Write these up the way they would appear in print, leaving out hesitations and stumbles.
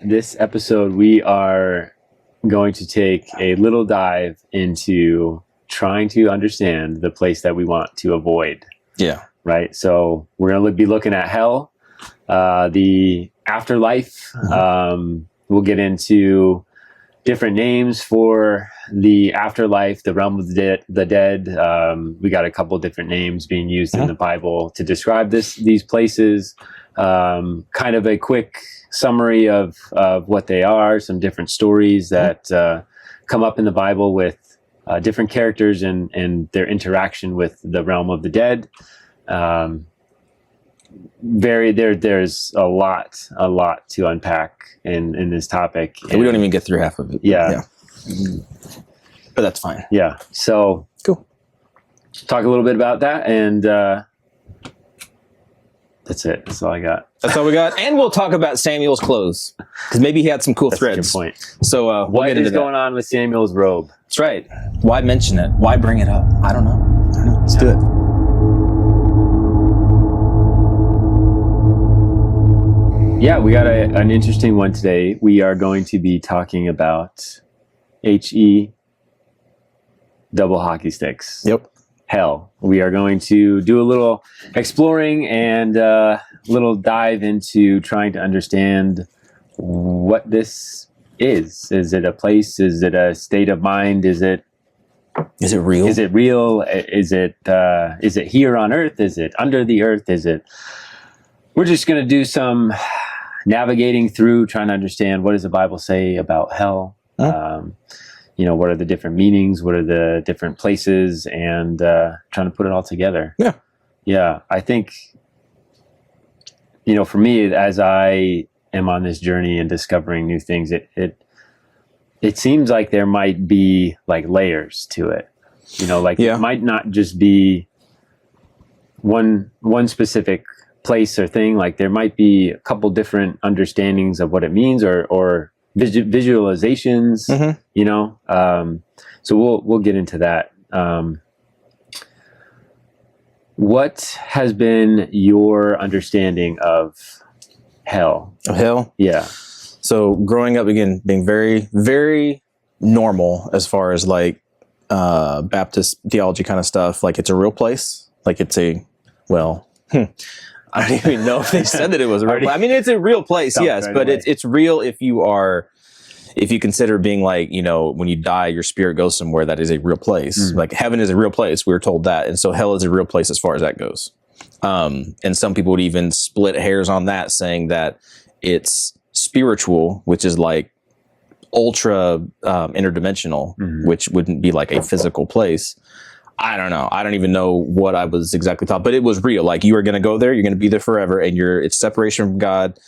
this episode, we are going to take a little dive into trying to understand the place that we want to avoid. Yeah. Right. So we're going to be looking at hell, the afterlife. We'll get into different names for the afterlife, the realm of the dead. We got a couple different names being used in the Bible to describe these places. Kind of a quick summary of what they are, some different stories that come up in the Bible with different characters and their interaction with the realm of the dead. There's a lot to unpack in this topic. We don't even get through half of it. Yeah. But that's fine. Yeah. So cool. Talk a little bit about that, and that's it. That's all I got. That's all we got. And we'll talk about Samuel's clothes, because maybe he had some cool threads. That's a good point. So we'll what get is into going on with Samuel's robe? That's right. Why mention it? Why bring it up? I don't know. Let's do it. Yeah, we got an interesting one today. We are going to be talking about HE double hockey sticks. Yep. Hell. We are going to do a little exploring and a little dive into trying to understand what this is. Is it a place? Is it a state of mind? Is it real? Is it real? Is it here on earth? Is it under the earth? We're just going to do some navigating through, trying to understand what does the Bible say about hell. What are the different meanings? What are the different places? And trying to put it all together. Yeah. Yeah. I think, for me, as I am on this journey and discovering new things, it seems like there might be like layers to it. It might not just be one specific place or thing. Like there might be a couple different understandings of what it means or visualizations, so we'll get into that. What has been your understanding of hell? Of hell? Yeah. So growing up, again, being very, very normal as far as like Baptist theology kind of stuff, like it's a real place. Like it's I don't even know if they said that it was a real place. I mean, it's a real place, yes, right, but it's real if you consider being like, when you die, your spirit goes somewhere that is a real place. Like heaven is a real place. We were told that. And so hell is a real place as far as that goes. And some people would even split hairs on that, saying that it's spiritual, which is like ultra interdimensional, which wouldn't be like a physical place. I don't know. I don't even know what I was exactly taught, but it was real. Like you are going to go there, you're going to be there forever, and it's separation from God,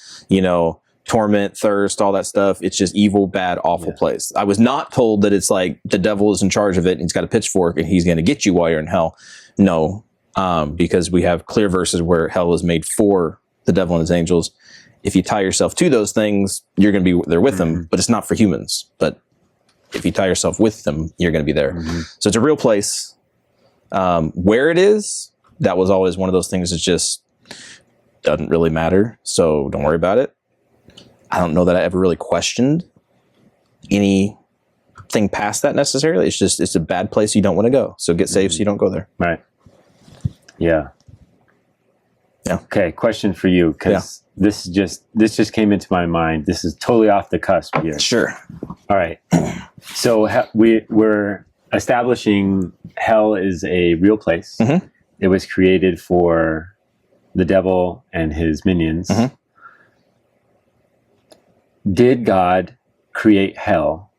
torment, thirst, all that stuff. It's just evil, bad, awful place. I was not told that it's like the devil is in charge of it and he's got a pitchfork and he's going to get you while you're in hell. No, because we have clear verses where hell was made for the devil and his angels. If you tie yourself to those things, you're going to be there with them, but it's not for humans. But if you tie yourself with them, you're going to be there. So it's a real place. Where it is, that was always one of those things that just doesn't really matter. So don't worry about it. I don't know that I ever really questioned anything past that necessarily. It's a bad place you don't want to go. So get saved so you don't go there. Right. Yeah. Okay. Question for you. Cause this just came into my mind. This is totally off the cusp here. Sure. All right. So we're establishing hell is a real place. It was created for the devil and his minions. Did God create hell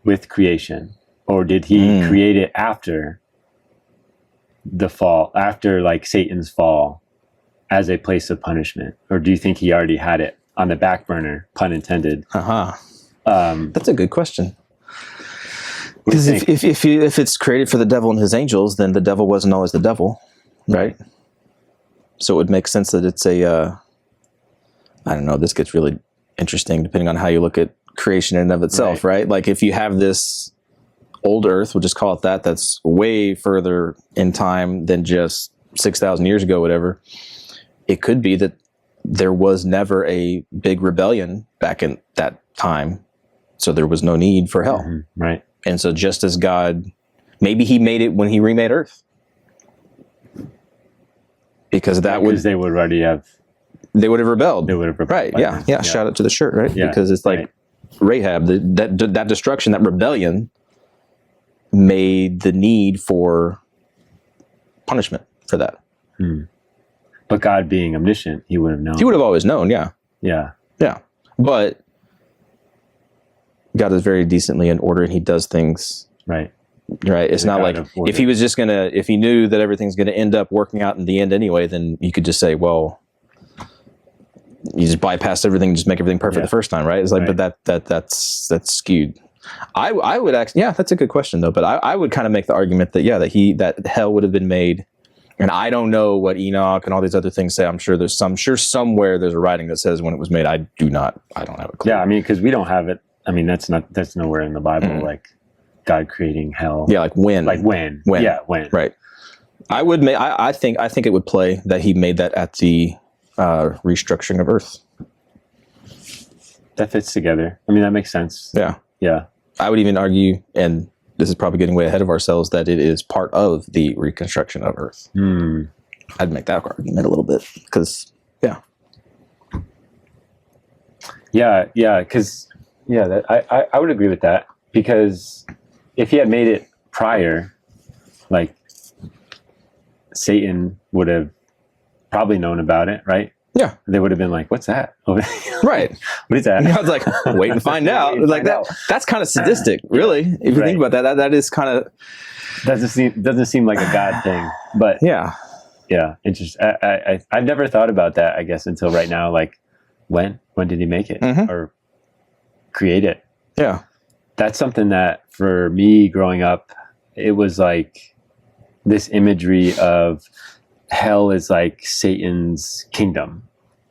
with creation, or did he create it after the fall, after like Satan's fall, as a place of punishment? Or do you think he already had it on the back burner, pun intended? That's a good question. Because if it's created for the devil and his angels, then the devil wasn't always the devil, right? So it would make sense that it's I don't know, this gets really interesting depending on how you look at creation in and of itself, right? Like if you have this old earth, we'll just call it that, that's way further in time than just 6,000 years ago, whatever. It could be that there was never a big rebellion back in that time, so there was no need for hell. Right. And so just as God, maybe he made it when he remade Earth. Because they would already have... They would have rebelled. They would have rebelled. Right, yeah. Shout out to the shirt, right? Yeah. Because it's like Rahab, that destruction, that rebellion made the need for punishment for that. But God being omniscient, he would have known. He would have always known, yeah. Yeah. Yeah. But God is very decently in order, and he does things right. It's not like if he was just if he knew that everything's gonna end up working out in the end anyway, then you could just say, well, you just bypass everything, just make everything perfect the first time, right? It's like, but that's skewed. I would actually, that's a good question though. But I would kind of make the argument that that hell would have been made, and I don't know what Enoch and all these other things say. I'm sure somewhere there's a writing that says when it was made. I don't have a clue. Yeah, I mean, because we don't have it. I mean, that's nowhere in the Bible, like God creating hell. Yeah, like when. Yeah, when. Right. I think it would play that he made that at the restructuring of Earth. That fits together. I mean, that makes sense. Yeah. Yeah. I would even argue, and this is probably getting way ahead of ourselves, that it is part of the reconstruction of Earth. I'd make that argument a little bit because, because I would agree with that, because if he had made it prior, like Satan would have probably known about it, right? Yeah. They would have been like, what's that? Right. What is that? I was like, wait and find out. Like that's kind of sadistic, really. If you think about that is kind of doesn't seem like a God thing. But yeah, interesting. I've never thought about that, I guess, until right now. Like, when did he make it or create it? Yeah. That's something that for me growing up, it was like this imagery of hell is like Satan's kingdom,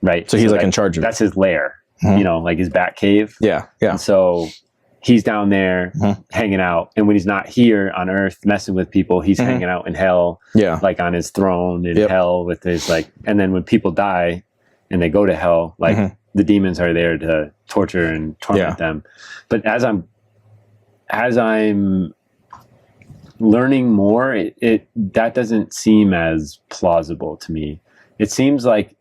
right? So he's like in charge of that's his lair, like his bat cave. Yeah. And so he's down there hanging out, and when he's not here on Earth messing with people, he's hanging out in hell, like on his throne in hell with his and then when people die and they go to hell, like the demons are there to torture and torment them. But as I'm learning more, that doesn't seem as plausible to me. It seems like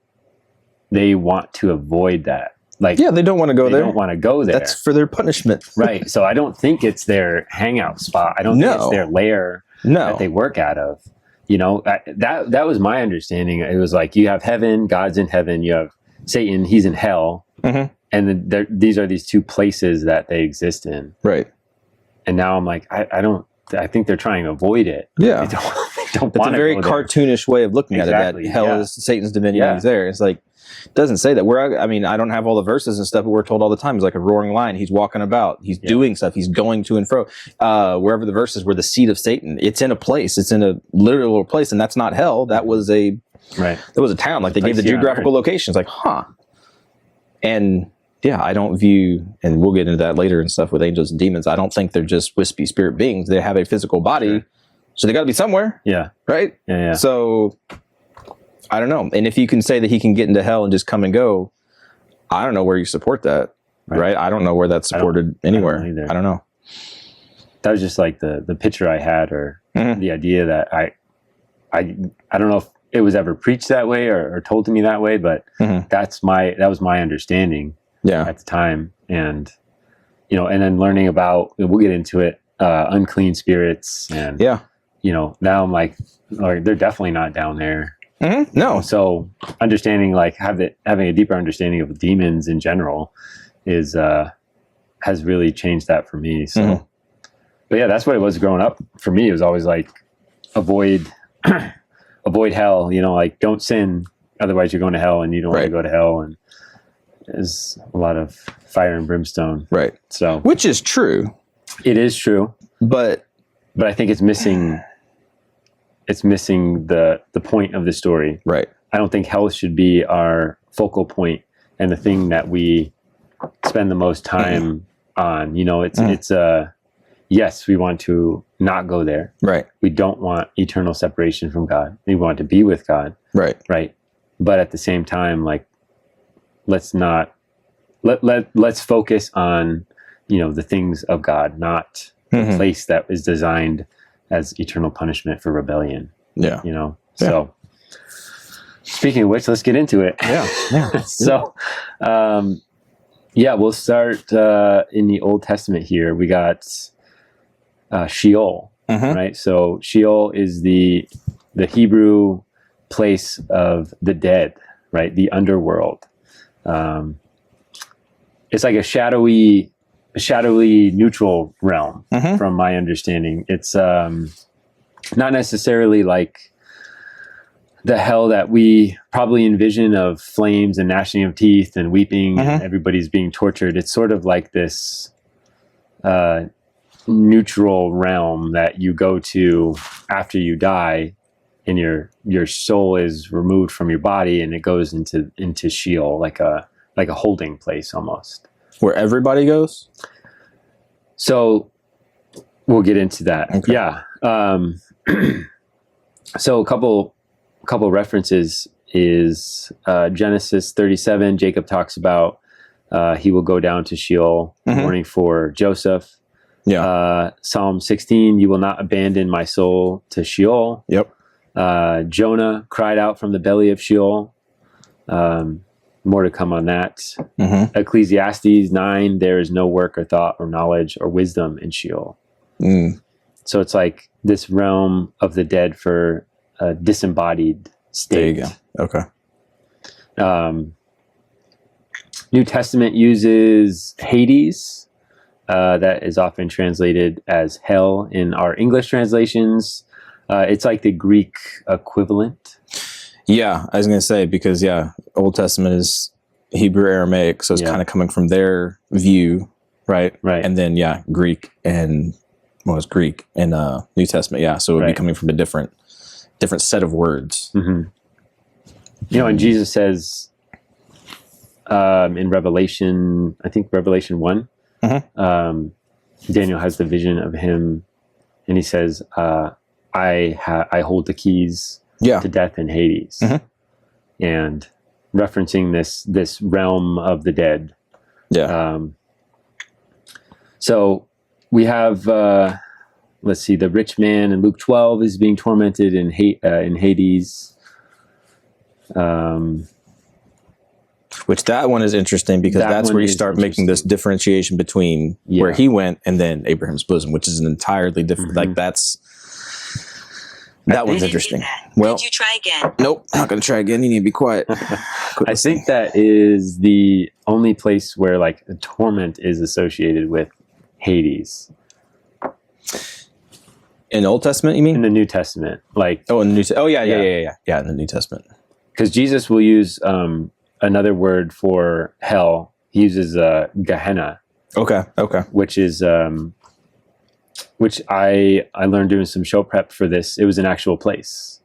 they want to avoid that. Like, they don't want to go there. They don't want to go there. That's for their punishment. Right. So I don't think it's their hangout spot. I don't think it's their lair that they work out of. That was my understanding. It was like, you have heaven, God's in heaven. You have Satan, he's in hell. And then these are these two places that they exist in. Right. And now I'm like, I think they're trying to avoid it. Yeah. They don't it's a very cartoonish way of looking at it, that hell is Satan's dominion. He's there. It's like, it doesn't say that. I don't have all the verses and stuff, but we're told all the time, he's like a roaring lion. He's walking about. He's doing stuff. He's going to and fro. Wherever the verses were the seat of Satan. It's in a place. It's in a literal place, and that's not hell. That was a town. Like, they gave the geographical locations. Like, And I don't view, and we'll get into that later and stuff with angels and demons, I don't think they're just wispy spirit beings. They have a physical body, so they got to be somewhere. Yeah. Right? Yeah. So, I don't know. And if you can say that he can get into hell and just come and go, I don't know where you support that. Right? I don't know where that's supported anywhere. I don't know. That was just like the picture I had, or the idea that I don't know if it was ever preached that way or told to me that way, but that was my understanding. At the time. And and then learning about, we'll get into it, unclean spirits, and now I'm like, they're definitely not down there. No. So understanding, like, having a deeper understanding of demons in general has really changed that for me. So but that's what it was growing up for me. It was always like, avoid hell, like, don't sin, otherwise you're going to hell, and you don't want to go to hell. And there's a lot of fire and brimstone. Right. So, which is true. It is true. But I think it's missing the point of the story. Right. I don't think hell should be our focal point and the thing that we spend the most time on. It's yes, we want to not go there. Right. We don't want eternal separation from God. We want to be with God. Right. Right. But at the same time, like, let's not let's focus on, the things of God, not the place that is designed as eternal punishment for rebellion. Yeah. So speaking of which, let's get into it. Yeah. So, we'll start in the Old Testament here. We got Sheol, right? So Sheol is the Hebrew place of the dead, right? The underworld. It's like a shadowy neutral realm, from my understanding. It's not necessarily like the hell that we probably envision of flames and gnashing of teeth and weeping and everybody's being tortured. It's sort of like this neutral realm that you go to after you die, and your soul is removed from your body, and it goes into Sheol, like a holding place almost. Where everybody goes? So we'll get into that. Okay. Yeah. So a couple references is Genesis 37. Jacob talks about he will go down to Sheol, mourning for Joseph. Yeah. Psalm 16, you will not abandon my soul to Sheol. Yep. Jonah cried out from the belly of Sheol. More to come on that. Ecclesiastes 9, there is no work or thought or knowledge or wisdom in Sheol. So it's like this realm of the dead for a disembodied state. There you go. Okay. New Testament uses Hades. That is often translated as hell in our English translations. It's like the Greek equivalent. Yeah, I was going to say, because, Old Testament is Hebrew Aramaic, so it's kind of coming from their view, right? Right. And then, Greek and, it's Greek and New Testament, so it would be coming from a different set of words. And Jesus says in Revelation, I think Revelation 1, Daniel has the vision of him, and he says, I hold the keys to death and Hades, and referencing this realm of the dead. So we have let's see, the rich man in Luke 12 is being tormented in Hades. Which that one is interesting, because that's where you start making this differentiation between where he went and then Abraham's bosom, which is an entirely different. Like that one's interesting. Well, did you try again? Nope, not going to try again. You need to be quiet. I think that is the only place where like the torment is associated with Hades. In the Old Testament, you mean? In the New Testament, like in the New Testament. Oh yeah, in the New Testament. Because Jesus will use another word for hell. He uses Gehenna. Okay. Which is which I learned doing some show prep for this. It was an actual place.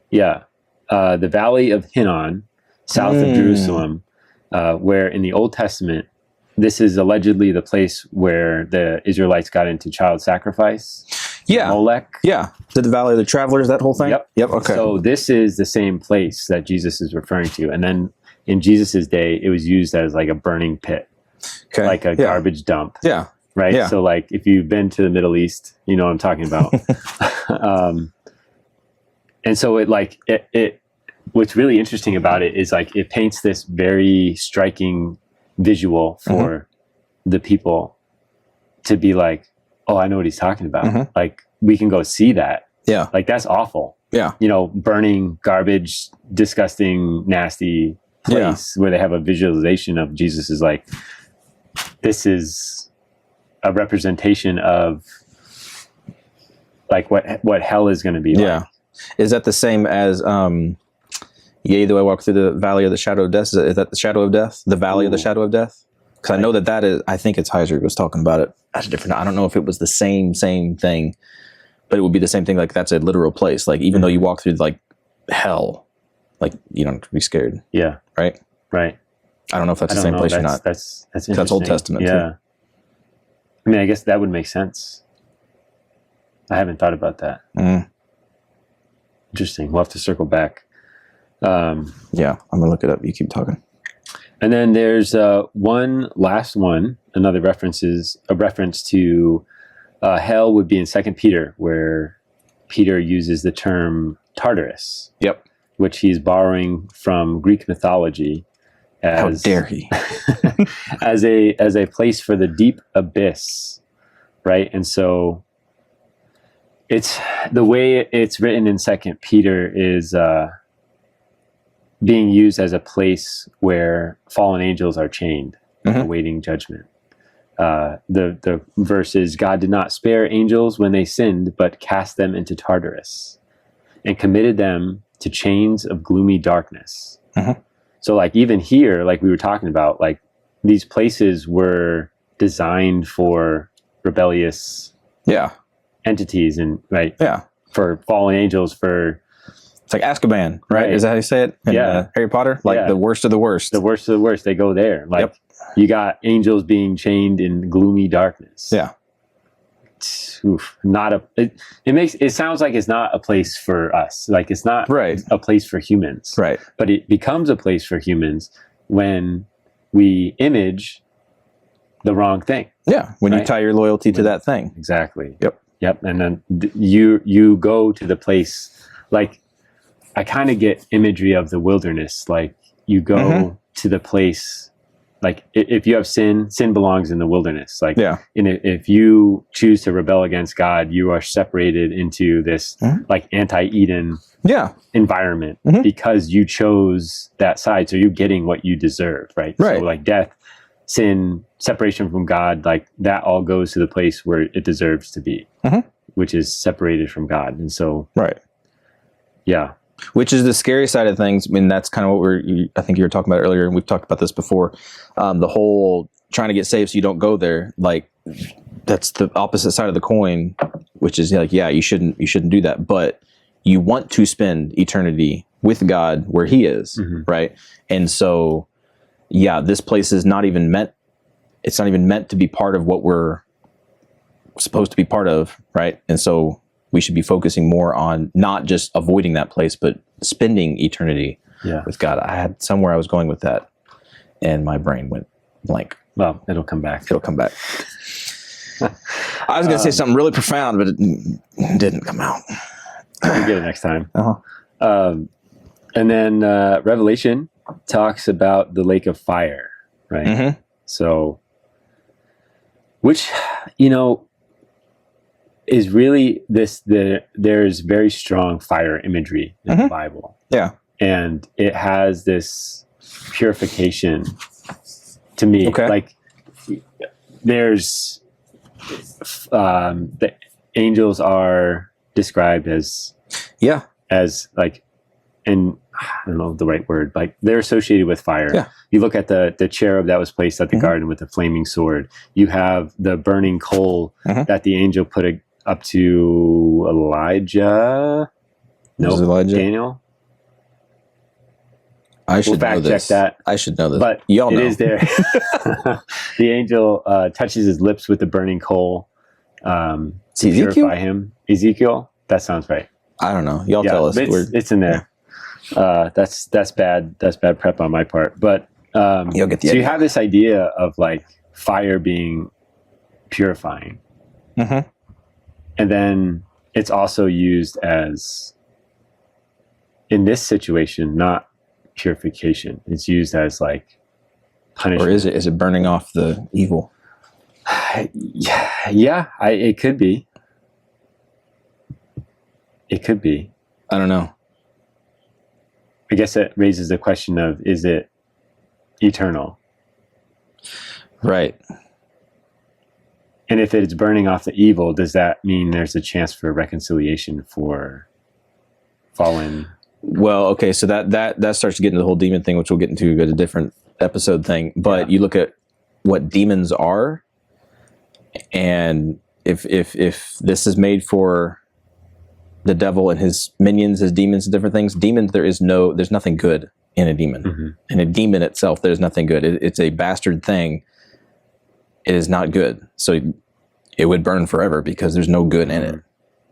Yeah. The Valley of Hinnom, south of Jerusalem, where in the Old Testament, this is allegedly the place where the Israelites got into child sacrifice. Yeah. Molech. Yeah. The Valley of the Travelers, that whole thing? Yep. Okay. So this is the same place that Jesus is referring to. And then in Jesus's day, it was used as like a burning pit, like a garbage dump. Yeah. Right. Yeah. So like if you've been to the Middle East, you know what I'm talking about. And so it what's really interesting about it is like it paints this very striking visual for the people to be like, oh, I know what he's talking about. Like we can go see that. Yeah. Like that's awful. Yeah. Burning garbage, disgusting, nasty place where they have a visualization of Jesus is like, this is a representation of like what hell is going to be like. Yeah. Is that the same as, yea, though I walk through the valley of the shadow of death? Is that the shadow of death? The valley of the shadow of death? Because I know that is, I think it's Heiser was talking about it. That's different. I don't know if it was the same thing, but it would be the same thing. Like that's a literal place. Like even though you walk through like hell, like you don't have to be scared. Yeah. Right. Right. I don't know if that's the same place or not. That's That's Old Testament. Yeah. Too. I mean, I guess that would make sense. I haven't thought about that. Interesting. We'll have to circle back. Yeah, I'm gonna look it up. You keep talking. And then there's one last one. Another reference to hell would be in 2 Peter, where Peter uses the term Tartarus. Yep. Which he's borrowing from Greek mythology. How dare he? as a place for the deep abyss, right? And so it's the way it's written in 2 Peter is being used as a place where fallen angels are chained, awaiting judgment. The verse is, God did not spare angels when they sinned, but cast them into Tartarus and committed them to chains of gloomy darkness. So like even here, like we were talking about, like these places were designed for rebellious entities and for fallen angels, for it's like Azkaban, right? Is that how you say it? In, Harry Potter? Like the worst of the worst. The worst of the worst, they go there. Like you got angels being chained in gloomy darkness. Yeah. Oof, it sounds like it's not a place for us. Like it's not a place for humans. Right. But it becomes a place for humans when we image the wrong thing. Yeah. When you tie your loyalty to that thing. Exactly. Yep. And then you go to the place, like I kind of get imagery of the wilderness. Like you go to the place. Like if you have sin belongs in the wilderness. Like, if you choose to rebel against God, you are separated into this like anti-Eden environment because you chose that side. So you're getting what you deserve, right? So like death, sin, separation from God, like that all goes to the place where it deserves to be, which is separated from God. And so, which is the scary side of things. I mean, that's kind of what I think you were talking about earlier, and we've talked about this before. The whole trying to get saved so you don't go there, like that's the opposite side of the coin, which is like, you shouldn't do that, but you want to spend eternity with God where he is, right? And so, this place is not even meant to be part of what we're supposed to be part of, right? And so we should be focusing more on not just avoiding that place, but spending eternity with God. I had somewhere I was going with that, and my brain went blank. Well, it'll come back. I was going to say something really profound, but it didn't come out. We'll get it next time. And then Revelation talks about the lake of fire, right? So, which, is really there's very strong fire imagery in the Bible. And it has this purification to me. Like there's the angels are described as like, and I don't know the right word, like they're associated with fire. You look at the cherub that was placed at the garden with the flaming sword. You have the burning coal that the angel put up to Elijah. Daniel. I should know this. Check that. I should know this. But y'all know. It is there. The angel touches his lips with the burning coal to purify him. Ezekiel? That sounds right. I don't know. Y'all tell us. It's in there. That's bad. That's bad prep on my part. But you'll get the idea. You have this idea of like fire being purifying. And then it's also used as, in this situation, not purification. It's used as like punishment. Or is it burning off the evil? It could be. It could be. I don't know. I guess it raises the question of, is it eternal? Right. And if it's burning off the evil, does that mean there's a chance for reconciliation for fallen? Well, okay, so that starts to get into the whole demon thing, which we'll get into at a different episode thing. But you look at what demons are, and if this is made for the devil and his minions, his demons, and different things, demons, there's nothing good in a demon. In a demon itself, there's nothing good. It's a bastard thing. It is not good. So it would burn forever because there's no good in it.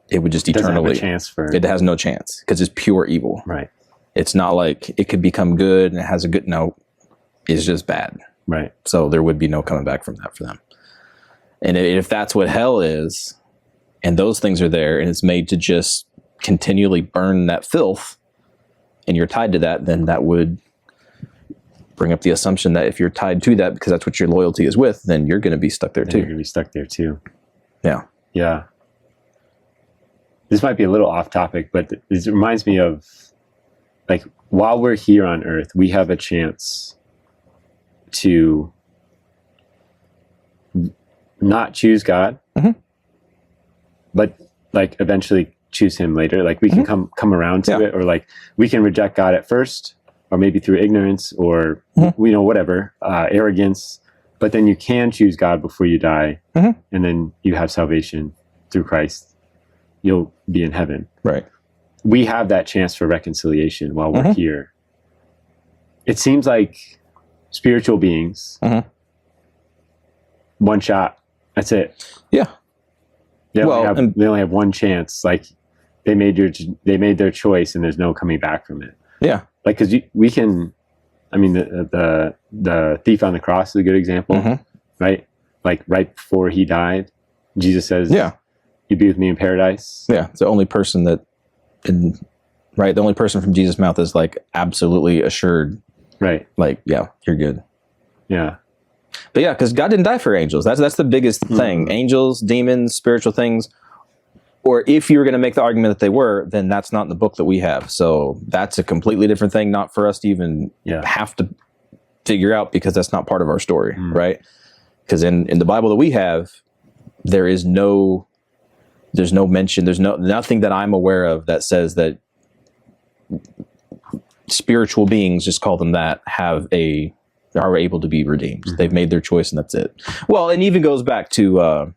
It would just eternally. It has no chance because it's pure evil. Right. It's not like it could become good and it has a good. No, is just bad. Right. So there would be no coming back from that for them. And if that's what hell is, and those things are there, and it's made to just continually burn that filth, and you're tied to that, then that would bring up the assumption that if you're tied to that because that's what your loyalty is with, then you're going to be stuck there too. You're going to be stuck there too. Yeah. Yeah. This might be a little off topic, but this reminds me of, like, while we're here on earth, we have a chance to not choose God, but like eventually choose him later. Like we can come around to it, or like we can reject God at first, or maybe through ignorance or, whatever, arrogance, but then you can choose God before you die. And then you have salvation through Christ. You'll be in heaven. Right. We have that chance for reconciliation while we're here. It seems like spiritual beings, one shot, that's it. Yeah. They only have one chance. Like they made their choice, and there's no coming back from it. Yeah. Like, because we can, I mean, the thief on the cross is a good example, right? Like right before he died, Jesus says, "You be with me in paradise." Yeah, it's the only person the only person from Jesus' mouth is like absolutely assured. Right. Like, yeah, you're good. Yeah. But yeah, because God didn't die for angels. That's the biggest thing. Angels, demons, spiritual things. Or if you were going to make the argument that they were, then that's not in the book that we have. So that's a completely different thing, not for us to even have to figure out, because that's not part of our story, right? Because in the Bible that we have, there's no mention, there's nothing that I'm aware of that says that spiritual beings, just call them that, are able to be redeemed. They've made their choice and that's it. Well, it even goes back to,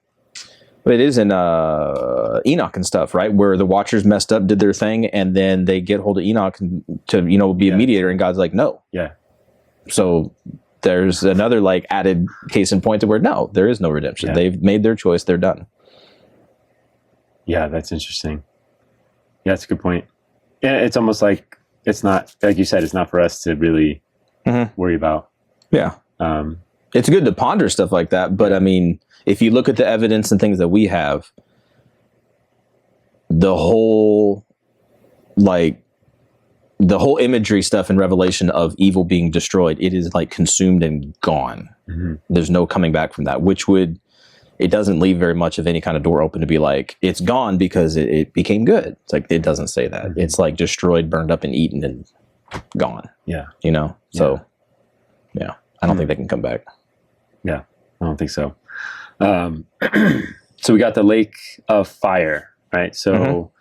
it is in Enoch and stuff, right? Where the Watchers messed up, did their thing, and then they get hold of Enoch to be a mediator, and God's like, no. Yeah. So there's another like added case in point to where no, there is no redemption. They've made their choice, they're done. Yeah, that's interesting. Yeah, that's a good point. Yeah, it's almost like it's not, like you said, it's not for us to really worry about. Yeah. It's good to ponder stuff like that, but I mean, if you look at the evidence and things that we have, the whole imagery stuff in Revelation of evil being destroyed, it is like consumed and gone. There's no coming back from that, it doesn't leave very much of any kind of door open to be like, it's gone because it became good. It's like, it doesn't say that. It's like destroyed, burned up, and eaten and gone. Yeah. So, yeah, I don't think they can come back. Yeah, I don't think so. So we got the lake of fire, right? So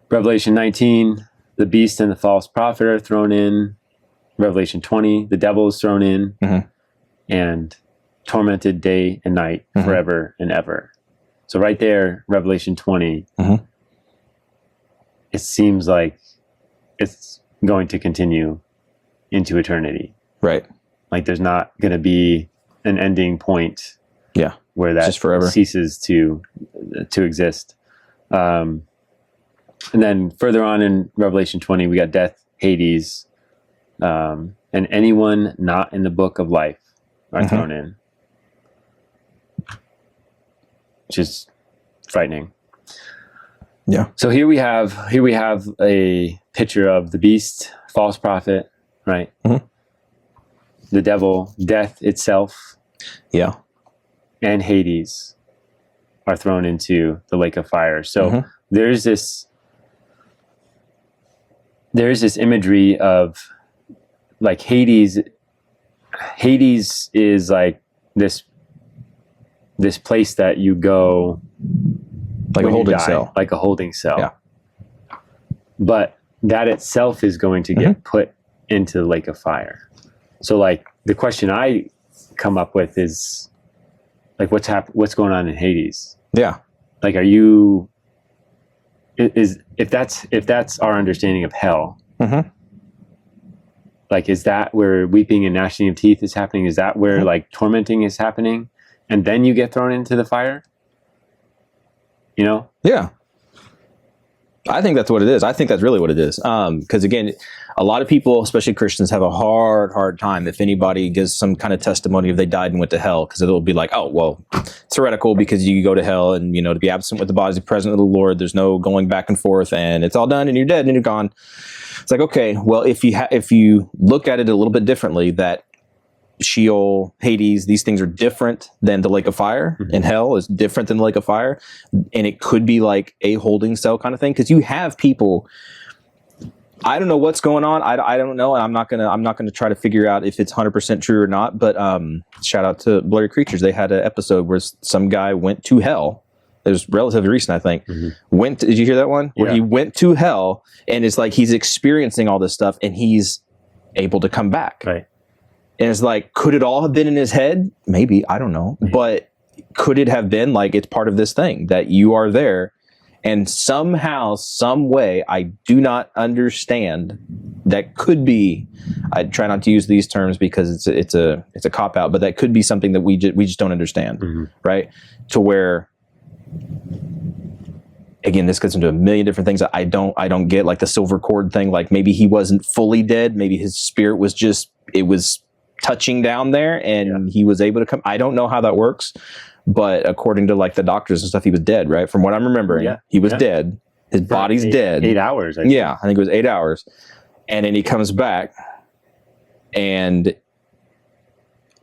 Revelation 19, the beast and the false prophet are thrown in. Revelation 20, the devil is thrown in. And tormented day and night forever and ever. So right there, Revelation 20, it seems like it's going to continue into eternity. Right. Like there's not going to be an ending point. Yeah. Where that just forever ceases to exist. And then further on in Revelation 20, we got death, Hades, and anyone not in the book of life are thrown in. Which is frightening. Yeah. So here we have a picture of the beast, false prophet, right? The devil, death itself. Yeah. And Hades are thrown into the lake of fire. So there's this imagery of like Hades is like this place that you go like a holding cell. Like a holding cell. Yeah. But that itself is going to get put into the lake of fire. So like the question I come up with is like what's going on in Hades? Yeah. Like if that's our understanding of hell, like is that where weeping and gnashing of teeth is happening? Is that where like tormenting is happening? And then you get thrown into the fire? Yeah. I think that's what it is. I think that's really what it is. Because again, a lot of people, especially Christians, have a hard time if anybody gives some kind of testimony if they died and went to hell, because it'll be like, oh, well, it's heretical because you go to hell and, to be absent with the body, present with the Lord, there's no going back and forth and it's all done and you're dead and you're gone. It's like, okay, well, if you look at it a little bit differently, that Sheol, Hades, these things are different than the lake of fire, and hell is different than the lake of fire, and it could be like a holding cell kind of thing, because you have people, I don't know what's going on, I don't know, and I'm not gonna try to figure out if it's 100% true or not, but shout out to Blurry Creatures. They had an episode where some guy went to hell. It was relatively recent, I think. Did you hear that one? Where he went to hell, and it's like he's experiencing all this stuff, and he's able to come back. Right. And it's like, could it all have been in his head? Maybe, I don't know. But could it have been like it's part of this thing that you are there, and somehow, some way, I do not understand. That could be. I try not to use these terms because it's a cop out, but that could be something that we just don't understand, right? To where, again, this gets into a million different things that I don't get, like the silver cord thing. Like maybe he wasn't fully dead. Maybe his spirit was it was touching down there and he was able to come. I don't know how that works, but according to like the doctors and stuff, he was dead, right? From what I'm remembering, he was dead. His body's dead. 8 hours. I think it was 8 hours. And then he comes back, and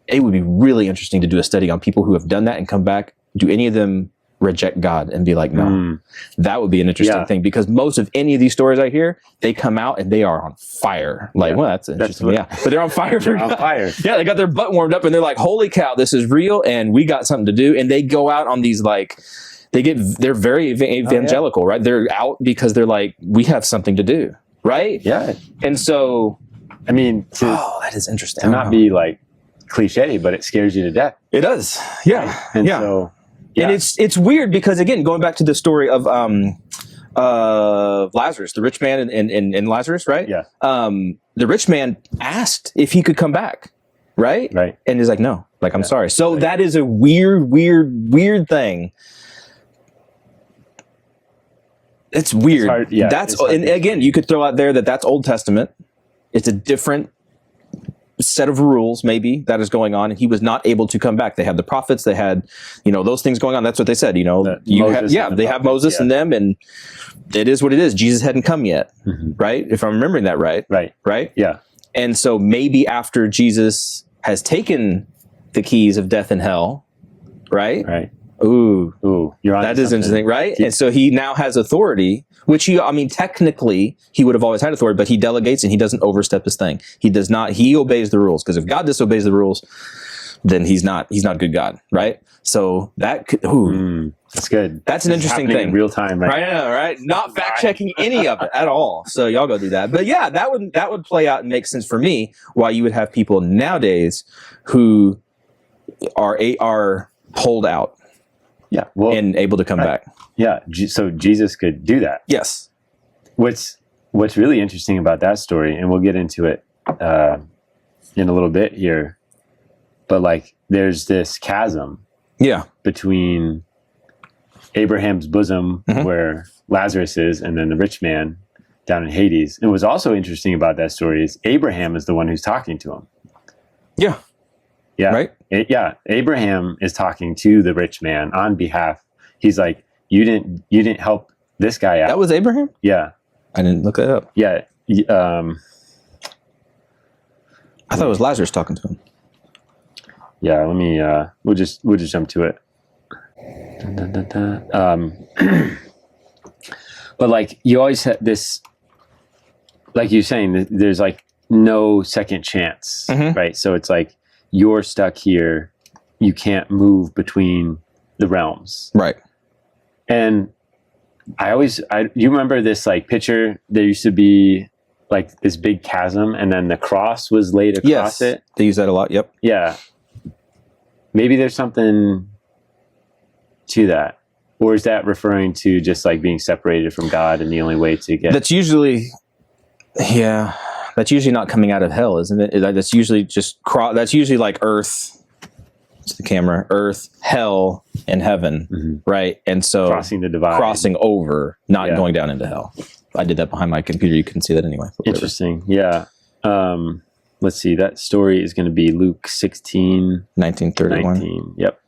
it would be really interesting to do a study on people who have done that and come back. Do any of them reject God and be like, no? That would be an interesting thing, because most of any of these stories I hear, they come out and they are on fire. Like, well, that's interesting. But they're on fire. On fire. Yeah, they got their butt warmed up and they're like, holy cow, this is real, and we got something to do. And they go out on these, like, they're very evangelical, right? They're out because they're like, we have something to do, right? Yeah. And so, I mean, that is interesting. To not be like cliche, but it scares you to death. It does. Yeah. Right? And so, and it's weird because, again, going back to the story of Lazarus, the rich man and Lazarus, right? Yeah. The rich man asked if he could come back, right? Right. And he's like, no, like, I'm sorry. So that is a weird thing. It's weird. It's hard, that's, and again, you could throw out there that's Old Testament. It's a different set of rules, maybe, that is going on, and he was not able to come back. They had the prophets, they had, those things going on. That's what they said, they have Moses and them, and it is what it is. Jesus hadn't come yet, right? If I'm remembering that right. Right? Yeah. And so maybe after Jesus has taken the keys of death and hell, right? Right. Ooh, you're on. That is interesting, right? And so he now has authority, which technically he would have always had authority, but he delegates and he doesn't overstep his thing. He does not. He obeys the rules, because if God disobeys the rules, then he's not a good God, right? So that could, that's good. That's an interesting thing. In real time, right? Right, I know, right? Not fact checking any of it at all. So y'all go do that. But yeah, that would play out and make sense for me. Why you would have people nowadays who are pulled out. Yeah, well, and able to come back. Yeah, so Jesus could do that. Yes. What's really interesting about that story, and we'll get into it in a little bit here, but like there's this chasm, between Abraham's bosom, where Lazarus is, and then the rich man down in Hades. And what's also interesting about that story is Abraham is the one who's talking to him. Yeah. Yeah. Right? Abraham is talking to the rich man on behalf. He's like, you didn't help this guy out. That was Abraham? Yeah. I didn't look that up. Yeah. I thought it was Lazarus talking to him. Yeah, let me we'll just jump to it. But like you always have this, like you're saying, there's like no second chance, right? So it's like, you're stuck here. You can't move between the realms. Right. And you remember this like picture? There used to be like this big chasm, and then the cross was laid across it. They use that a lot. Yep. Yeah. Maybe there's something to that. Or is that referring to just like being separated from God, and the only way to get... That's usually not coming out of hell, isn't it? That's usually that's usually like earth to the camera, earth, hell, and heaven, right? And so crossing the divide, crossing over, not going down into hell. I did that behind my computer. You couldn't see that anyway. Interesting. Yeah. Let's see. That story is going to be Luke 16, 1931. 19. Yep.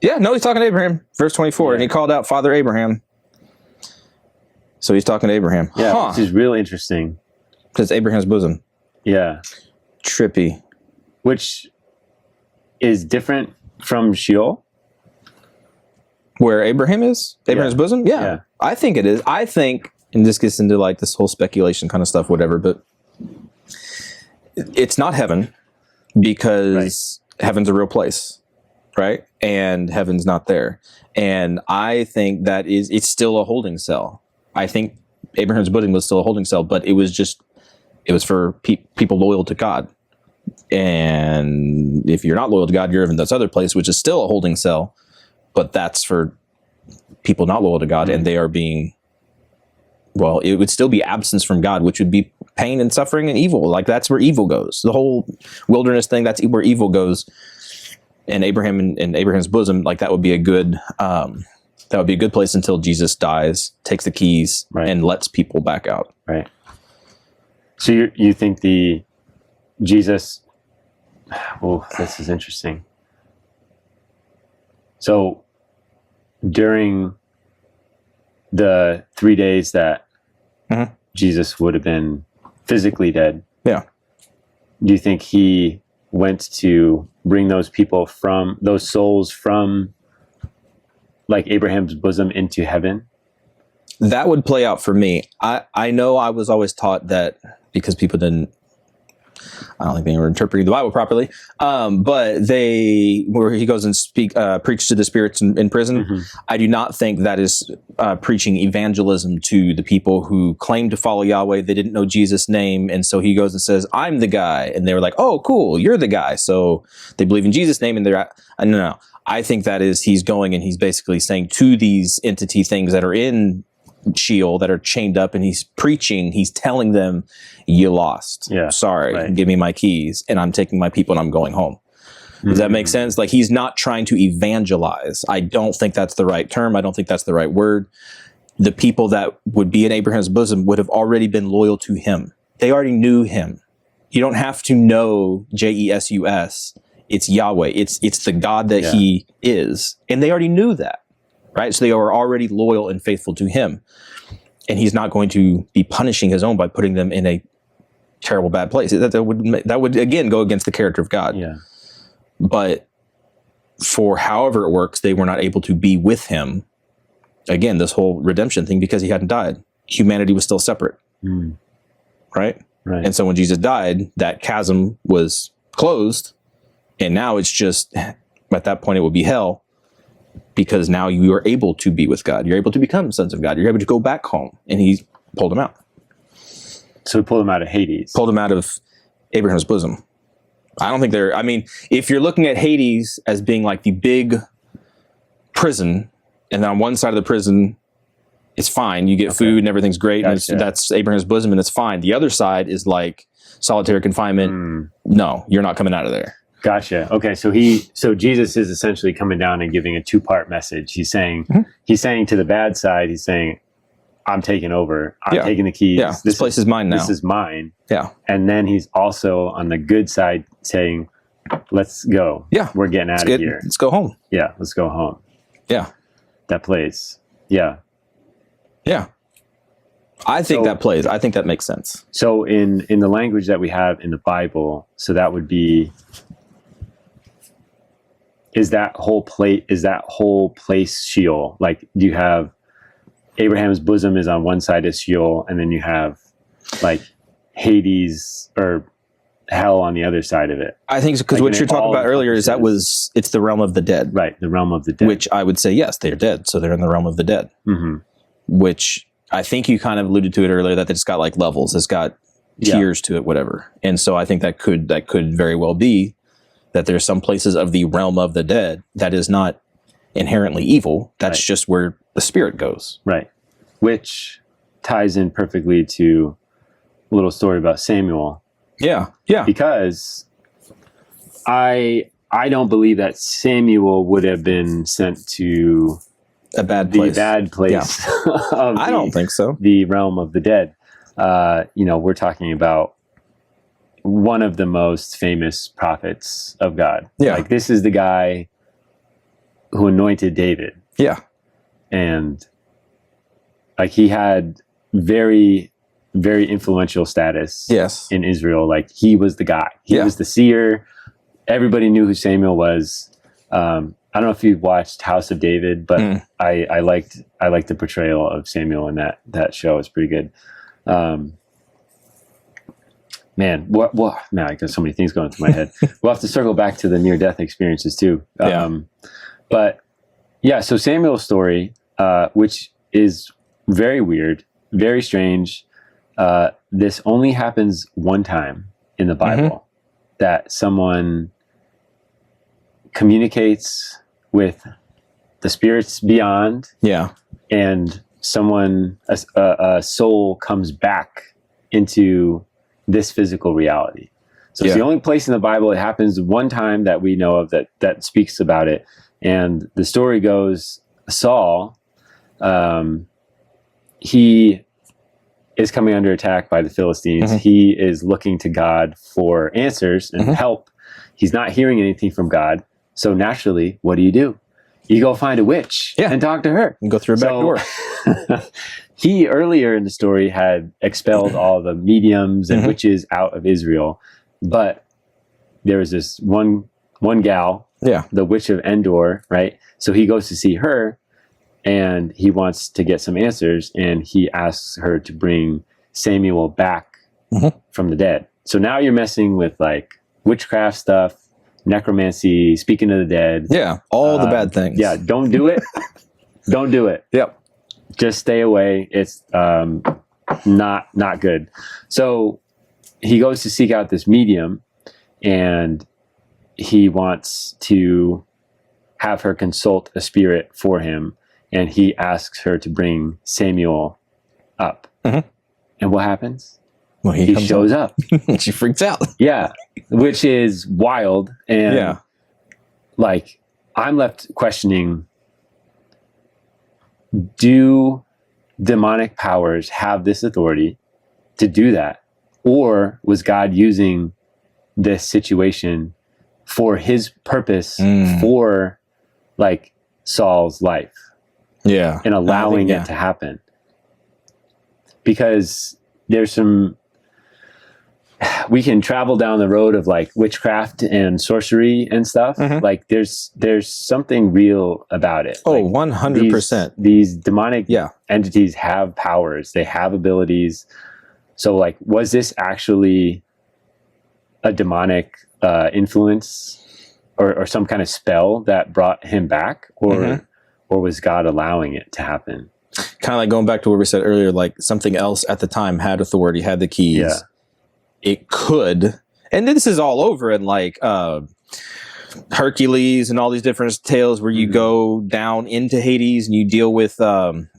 Yeah, no, he's talking to Abraham. Verse 24. And he called out Father Abraham. So he's talking to Abraham. Yeah, which is real interesting. Because Abraham's bosom. Yeah. Trippy. Which is different from Sheol. Where Abraham is? Abraham's bosom? Yeah. I think it is. I think, and this gets into like this whole speculation kind of stuff, whatever, but it's not heaven because heaven's a real place, right? And heaven's not there. And I think that it's still a holding cell. I think Abraham's bosom was still a holding cell, but it was for people loyal to God. And if you're not loyal to God, you're in this other place, which is still a holding cell, but that's for people not loyal to God, and they are being, well, it would still be absence from God, which would be pain and suffering and evil. Like that's where evil goes. The whole wilderness thing, that's where evil goes. And Abraham and Abraham's bosom, like that would be a good place until Jesus dies, takes the keys, and lets people back out. Right. So you think Jesus? Oh, this is interesting. So during the 3 days that Jesus would have been physically dead, do you think he went to bring those souls from like Abraham's bosom into heaven? That would play out for me. I know I was always taught that because people didn't, I don't think they were interpreting the Bible properly, but where he goes and preach to the spirits in prison, I do not think that is preaching evangelism to the people who claim to follow Yahweh. They didn't know Jesus' name, and so he goes and says, I'm the guy. And they were like, oh, cool, you're the guy. So they believe in Jesus' name, and they're, no. I think that is, he's going and he's basically saying to these entity things that are in Sheol, that are chained up, and he's preaching, he's telling them, you lost. Sorry, give me my keys, and I'm taking my people and I'm going home. Does that make sense? Like, he's not trying to evangelize. I don't think that's the right term. I don't think that's the right word. The people that would be in Abraham's bosom would have already been loyal to him. They already knew him. You don't have to know Jesus. It's Yahweh. It's the God that he is. And they already knew that. Right? So they are already loyal and faithful to him. And he's not going to be punishing his own by putting them in a terrible, bad place. That would again go against the character of God. Yeah. But for however it works, they were not able to be with him. Again, this whole redemption thing, because he hadn't died. Humanity was still separate. Right? And so when Jesus died, that chasm was closed. And now it's just, at that point, it would be hell. Because now you are able to be with God. You're able to become sons of God. You're able to go back home. And he pulled him out. So he pulled him out of Hades. Pulled him out of Abraham's bosom. I don't think if you're looking at Hades as being like the big prison, and on one side of the prison, it's fine. You get food and everything's great. Gotcha. And that's Abraham's bosom and it's fine. The other side is like solitary confinement. No, you're not coming out of there. Gotcha. Okay, so Jesus is essentially coming down and giving a two-part message. He's saying to the bad side, he's saying, I'm taking over. I'm taking the keys. Yeah, this place is mine now. This is mine. Yeah. And then he's also on the good side saying, let's go. Yeah. We're getting out of here. Let's go home. Yeah, let's go home. Yeah. That place. Yeah. Yeah. I think that plays. I think that makes sense. So in the language that we have in the Bible, so that would be, is that whole place Sheol? Like, do you have Abraham's bosom is on one side of Sheol, and then you have like Hades or hell on the other side of it? I think because what you're talking about earlier is it's the realm of the dead. Right, the realm of the dead. Which I would say, yes, they're dead. So they're in the realm of the dead. Which I think you kind of alluded to it earlier, that it's got like levels. It's got tiers to it, whatever. And so I think that could very well be that there's some places of the realm of the dead that is not inherently evil. That's just where the spirit goes. Right. Which ties in perfectly to a little story about Samuel. Yeah. Yeah. Because I don't believe that Samuel would have been sent to a bad the place. bad place. Of I don't think so. The realm of the dead. We're talking about one of the most famous prophets of God. Yeah. Like, this is the guy who anointed David. Yeah. And like, he had very, very influential status in Israel. Like, he was the guy. He was the seer. Everybody knew who Samuel was. I don't know if you've watched House of David, but I liked the portrayal of Samuel in that show. It's pretty good. Man, I got so many things going through my head. We'll have to circle back to the near-death experiences too. But yeah, so Samuel's story, which is very weird, very strange. This only happens one time in the Bible, that someone communicates with the spirits beyond. Yeah. And a soul comes back into this physical reality. So it's the only place in the Bible it happens one time that we know of that speaks about it. And the story goes, Saul, he is coming under attack by the Philistines. He is looking to God for answers and help. He's not hearing anything from God. So naturally, what do? You go find a witch and talk to her. And go through a back door. He, earlier in the story, had expelled all the mediums and witches out of Israel. But there was this one gal, the witch of Endor, right? So he goes to see her, and he wants to get some answers, and he asks her to bring Samuel back from the dead. So now you're messing with like witchcraft stuff, necromancy, speaking to the dead. Yeah, all the bad things. Yeah, don't do it. Don't do it. Yep. Just stay away. It's not good. So he goes to seek out this medium, and he wants to have her consult a spirit for him, and he asks her to bring Samuel up. And what happens? Well, he shows up. She freaks out. Yeah, which is wild. And like, I'm left questioning, do demonic powers have this authority to do that? Or was God using this situation for his purpose for like Saul's life? Yeah. And allowing it to happen? Because there's we can travel down the road of like witchcraft and sorcery and stuff. Like there's something real about it. Oh, like 100%. These demonic entities have powers. They have abilities. So like, was this actually a demonic influence or some kind of spell that brought him back, or was God allowing it to happen? Kind of like going back to what we said earlier, like something else at the time had authority, had the keys. Yeah. It could, and this is all over in like Hercules and all these different tales where you go down into Hades and you deal with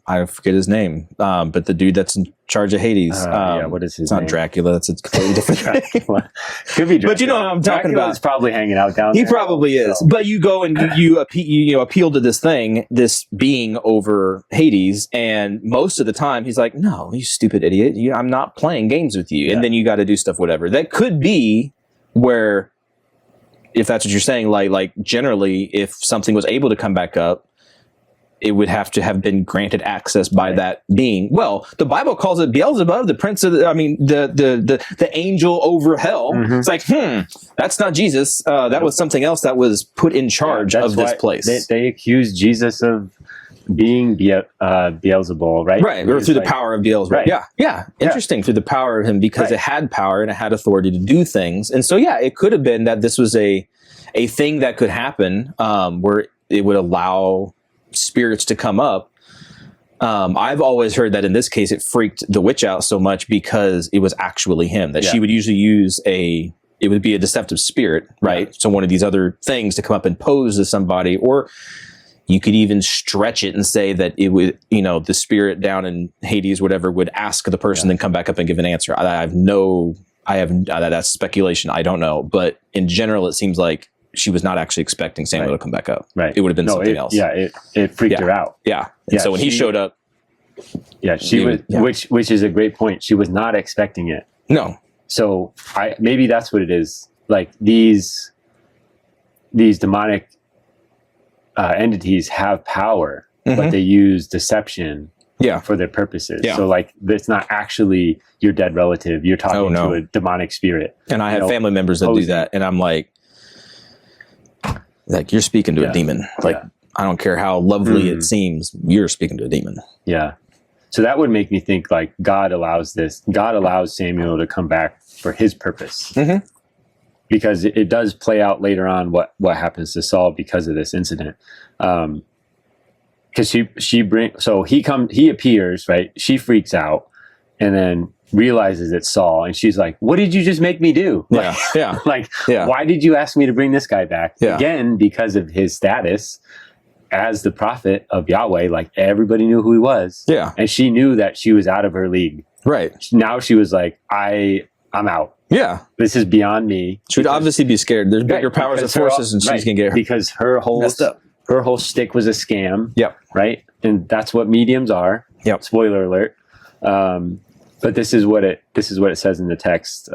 I forget his name, but the dude that's in charge of Hades. What is his name? It's not Dracula. That's a completely different Dracula. Could be Dracula. But you know what I'm talking about. He's probably hanging out down there. He probably is. So. But you go and you appeal to this thing, this being over Hades, and most of the time he's like, "No, you stupid idiot! I'm not playing games with you." And then you got to do stuff, whatever. That could be where, if that's what you're saying, like generally, if something was able to come back up, it would have to have been granted access by that being. Well, the Bible calls it Beelzebub, the prince of the angel over hell. It's like, that's not Jesus. That was something else that was put in charge of this place. They accused Jesus of being Beelzebul, right? Right, or through the power of Beelzebub. Right. Yeah. Interesting, through the power of him, because it had power and it had authority to do things. And so, it could have been that this was a thing that could happen where it would allow spirits to come up. I've always heard that in this case it freaked the witch out so much because it was actually him, that she would usually use it would be a deceptive spirit, right? So one of these other things to come up and pose as somebody, or you could even stretch it and say that it would, the spirit down in Hades, whatever, would ask the person, then come back up and give an answer. I have no that's speculation. I don't know. But in general, it seems like she was not actually expecting Samuel to come back up. Right. It would have been something else. Yeah, it freaked her out. Yeah. And so when he showed up, she was, which is a great point. She was not expecting it. No. So maybe that's what it is. Like these demonic entities have power, but they use deception for their purposes. Yeah. So like it's not actually your dead relative. You're talking to a demonic spirit. And I have family members that do that, and I'm like you're speaking to a demon. Like I don't care how lovely it seems, you're speaking to a demon. Yeah. So that would make me think like God allows this. God allows Samuel to come back for his purpose. Because it does play out later on what happens to Saul because of this incident. Because he appears, right? She freaks out and then realizes it's Saul, and she's like, "What did you just make me do?" Why did you ask me to bring this guy back? Again, because of his status as the prophet of Yahweh, like everybody knew who he was. Yeah, and she knew that she was out of her league. Right now, she was like, "I'm out. Yeah, this is beyond me." She would obviously be scared. There's bigger powers and forces, and she's gonna get her because her whole stick was a scam. Yep. Right, and that's what mediums are. Yep. Spoiler alert. But this is what it says in the text,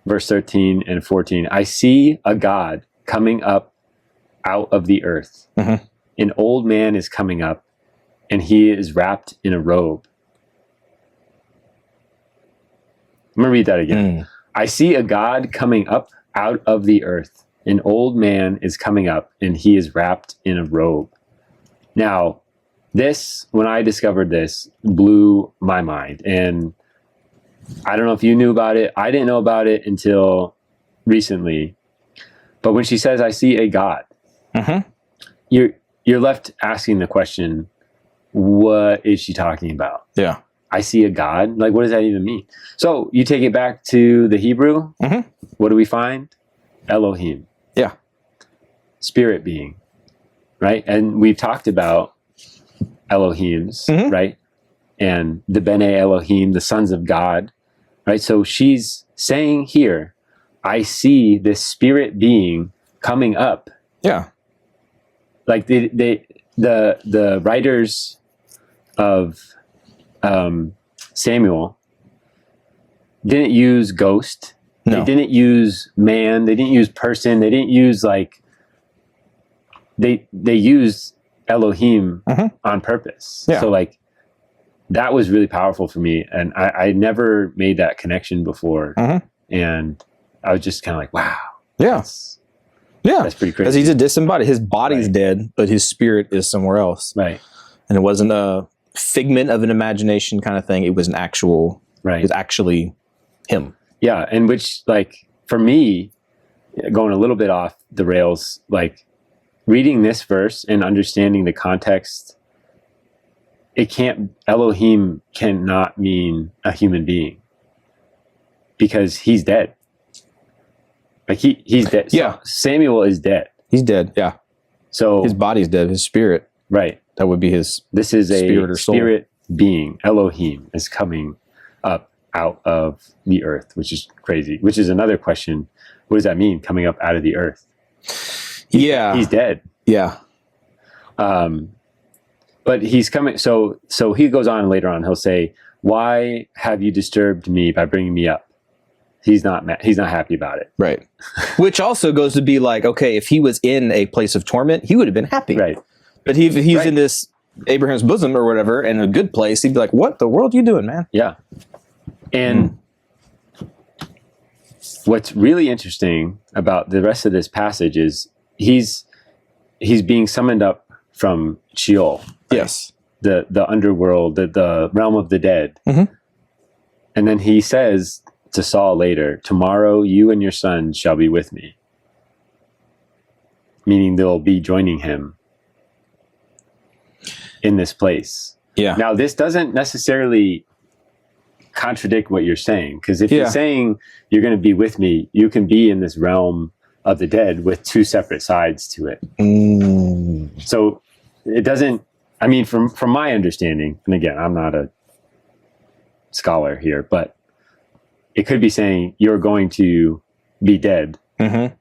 verse 13 and 14. I see a God coming up out of the earth. An old man is coming up, and he is wrapped in a robe. I'm going to read that again. I see a God coming up out of the earth. An old man is coming up, and he is wrapped in a robe. Now, when I discovered this, blew my mind. And I don't know if you knew about it. I didn't know about it until recently. But when she says, I see a God, you're left asking the question, what is she talking about? Yeah. I see a God? Like, what does that even mean? So you take it back to the Hebrew. What do we find? Elohim. Yeah. Spirit being. Right? And we've talked about Elohims, right? And the Bene Elohim, the sons of God, right? So she's saying here, I see this spirit being coming up. Yeah. Like the writers of Samuel didn't use ghost. No. They didn't use man. They didn't use person. They didn't use they used Elohim on purpose. Yeah. So like that was really powerful for me. And I never made that connection before. And I was just kind of like, wow. Yeah. That's pretty crazy. Because he's a disembodied. His body's dead, but his spirit is somewhere else. Right. And it wasn't a figment of an imagination kind of thing. It was an actual, it was actually him. Yeah. And which like for me, going a little bit off the rails, like reading this verse and understanding the context, Elohim cannot mean a human being because he's dead. Like he's dead. Yeah. So Samuel is dead. He's dead. Yeah. So his body's dead. His spirit. Right. That would be his. This is a spirit being. Elohim is coming up out of the earth, which is crazy. Which is another question. What does that mean? Coming up out of the earth? He's dead. Yeah. But he's coming. So he goes on later on. He'll say, "Why have you disturbed me by bringing me up?" He's not happy about it. Right. Which also goes to be like, okay, if he was in a place of torment, he would have been happy. Right. But if he's in this Abraham's bosom or whatever, in a good place, he'd be like, what the world are you doing, man? Yeah. And what's really interesting about the rest of this passage is he's being summoned up from Sheol. Right? Yes. The underworld, the realm of the dead. And then he says to Saul later, tomorrow you and your son shall be with me. Meaning they'll be joining him in this place. Yeah. Now this doesn't necessarily contradict what you're saying, because if you're saying you're going to be with me, you can be in this realm of the dead with two separate sides to it. So it doesn't, I mean, from my understanding, and again, I'm not a scholar here, but it could be saying you're going to be dead. Mm-hmm.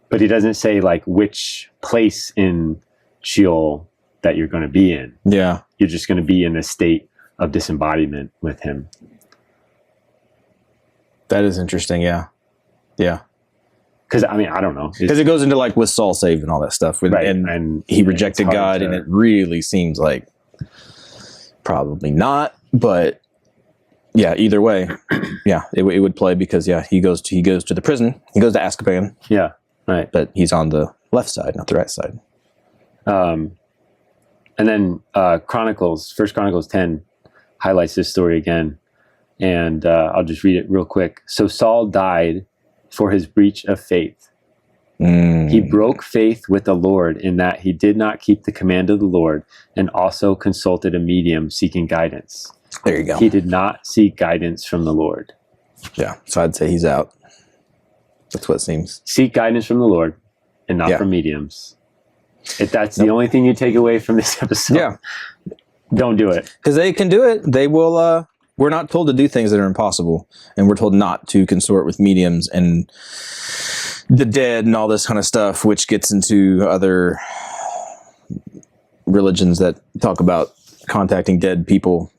But he doesn't say like which place in Sheol that you're going to be in. Yeah. You're just going to be in a state of disembodiment with him. That is interesting. Yeah. Yeah. Because, I mean, I don't know. Because it goes into like with Saul saved and all that stuff. Right. And he rejected God, and it really seems like probably not. But yeah, either way, yeah, it would play because, yeah, he goes to the prison. He goes to Azkaban. Yeah. Right. But he's on the left side, not the right side. And then Chronicles, 1 Chronicles 10 highlights this story again. And I'll just read it real quick. So Saul died for his breach of faith. He broke faith with the Lord in that he did not keep the command of the Lord, and also consulted a medium seeking guidance. There you go. He did not seek guidance from the Lord. Yeah, so I'd say he's out. That's what it seems. Seek guidance from the Lord and not from mediums. If that's the only thing you take away from this episode, don't do it. Because they can do it. They will... We're not told to do things that are impossible, and we're told not to consort with mediums and the dead and all this kind of stuff, which gets into other religions that talk about contacting dead people.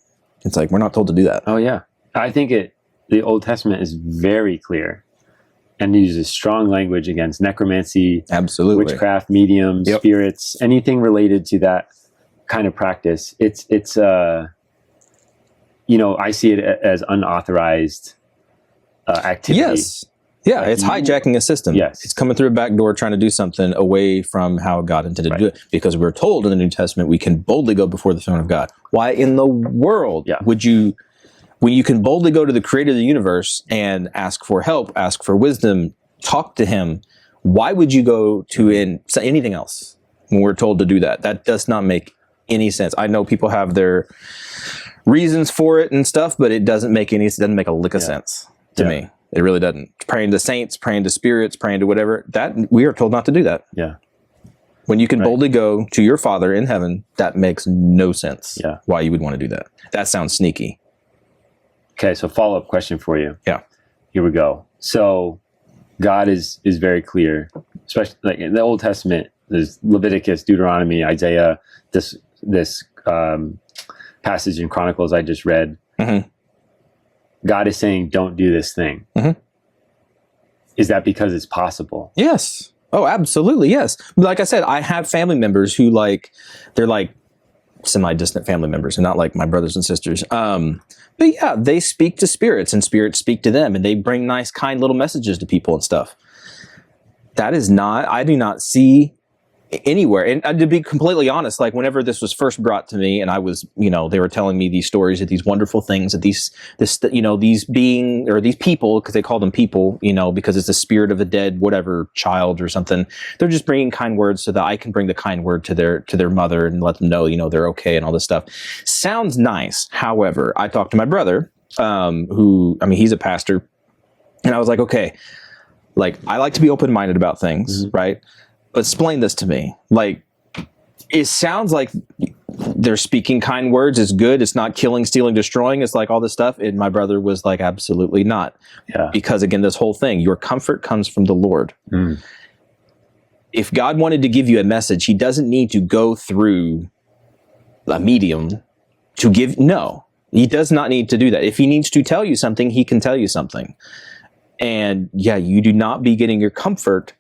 It's like, we're not told to do that. Oh, yeah. I think the Old Testament is very clear and uses strong language against necromancy, absolutely, witchcraft, mediums, spirits, anything related to that kind of practice. It's you know, I see it as unauthorized activity. Yes. Yeah, it's hijacking a system. Yes. It's coming through a back door trying to do something away from how God intended to do it. Because we're told in the New Testament we can boldly go before the throne of God. Why in the world would you, when you can boldly go to the creator of the universe and ask for help, ask for wisdom, talk to him, why would you go to anything else when we're told to do that? That does not make any sense. I know people have their reasons for it and stuff, but it doesn't make a lick of sense to me. It really doesn't. Praying to saints, praying to spirits, praying to whatever, that we are told not to do that. Yeah. When you can boldly go to your Father in heaven, that makes no sense. Yeah. Why you would want to do that. That sounds sneaky. Okay, so follow-up question for you. Yeah. Here we go. So God is very clear, especially like in the Old Testament, there's Leviticus, Deuteronomy, Isaiah, this passage in Chronicles I just read. Mm-hmm. God is saying, don't do this thing. Mm-hmm. Is that because it's possible? Yes. Oh, absolutely. Yes. Like I said, I have family members who they're like semi-distant family members and not like my brothers and sisters. But yeah, they speak to spirits and spirits speak to them and they bring nice, kind little messages to people and stuff. That is not, I do not see anywhere. And to be completely honest, like whenever this was first brought to me and I was, they were telling me these stories of these wonderful things that these people, because they call them people, because it's the spirit of a dead, whatever child or something, they're just bringing kind words so that I can bring the kind word to their mother and let them know, they're okay and all this stuff. Sounds nice. However, I talked to my brother, he's a pastor, and I was like, okay, like I like to be open-minded about things, right? But explain this to me. Like, it sounds like they're speaking kind words. It's good. It's not killing, stealing, destroying. It's like all this stuff. And my brother was like, absolutely not. Yeah. Because again, this whole thing, your comfort comes from the Lord. Mm. If God wanted to give you a message, he doesn't need to go through a medium to give. No, he does not need to do that. If he needs to tell you something, he can tell you something. And yeah, you do not be getting your comfort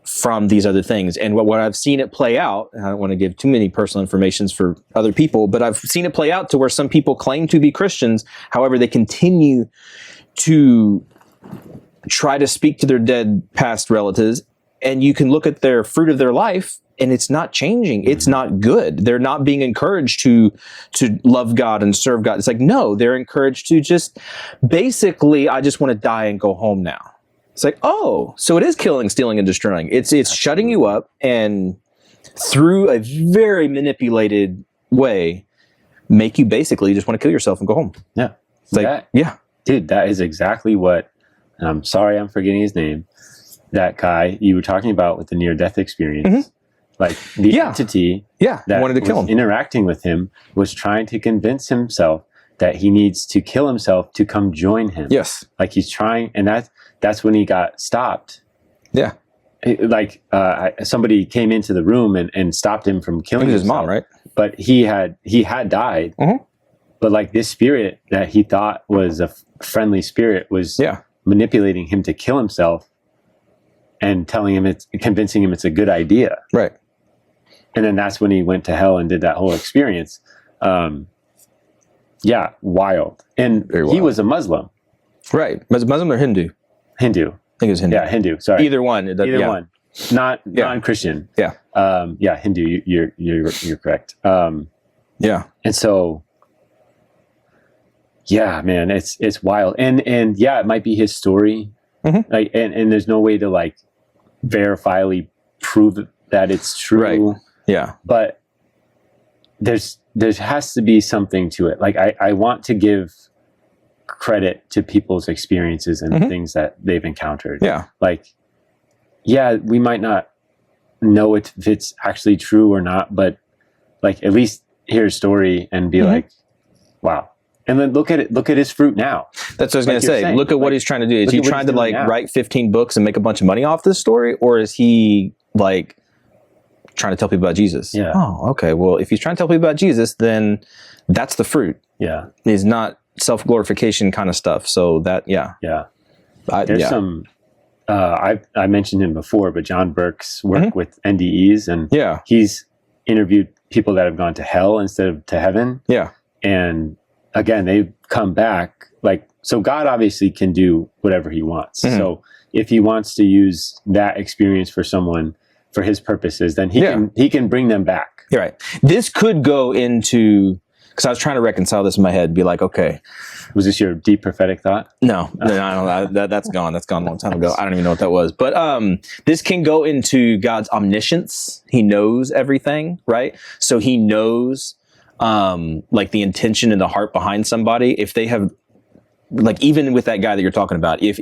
from these other things. And what I've seen it play out, and I don't want to give too many personal informations for other people, but I've seen it play out to where some people claim to be Christians. However, they continue to try to speak to their dead past relatives, and you can look at their fruit of their life and it's not changing. It's not good. They're not being encouraged to love God and serve God. It's like, no, they're encouraged to just basically, I just want to die and go home now. It's like, oh, so it is killing, stealing, and destroying. It's shutting you up, and through a very manipulated way, make you basically just want to kill yourself and go home. Yeah. It's like, yeah. Dude, that is exactly what, and I'm sorry I'm forgetting his name, that guy you were talking about with the near-death experience. Mm-hmm. Like, the entity that wanted to kill him. Interacting with him was trying to convince himself that he needs to kill himself to come join him. Yes. Like he's trying, and that's when he got stopped. Yeah. Somebody came into the room and stopped him from killing his mom, right? But he had died. Mm-hmm. But like this spirit that he thought was a friendly spirit was manipulating him to kill himself and convincing him it's a good idea. Right. And then that's when he went to hell and did that whole experience. Wild. And he was a Muslim. Right. Muslim or Hindu? Hindu. I think it was Hindu. Yeah, Hindu. Sorry. Either one. Either one. Not non-Christian. Yeah. Hindu. You're correct. Yeah. And so, yeah, man, it's wild. And it might be his story. Mm-hmm. Like, and there's no way to like verifiably prove that it's true. Right. Yeah. But there has to be something to it. Like I want to give credit to people's experiences and things that they've encountered. Yeah. Like, we might not know if it's actually true or not, but like at least hear a story and be like, wow. And then look at his fruit now. That's what I was going to say. Look at what he's trying to do. Is he trying to like write 15 books and make a bunch of money off this story? Or is he like trying to tell people about Jesus? Yeah. Oh, okay. Well, if he's trying to tell people about Jesus, then that's the fruit. Yeah. It's not self-glorification kind of stuff. So that, Yeah. There's some, I mentioned him before, but John Burke's work with NDEs, and he's interviewed people that have gone to hell instead of to heaven. Yeah. And again, they've come back. Like, so God obviously can do whatever he wants. So if he wants to use that experience for someone for his purposes, then he can bring them back. You're right. This could go into, because I was trying to reconcile this in my head, be like, okay. Was this your deep prophetic thought? No, I don't know. That's gone. That's gone a long time ago. I don't even know what that was. But this can go into God's omniscience. He knows everything, right? So he knows like the intention and the heart behind somebody. If they have, like, even with that guy that you're talking about, if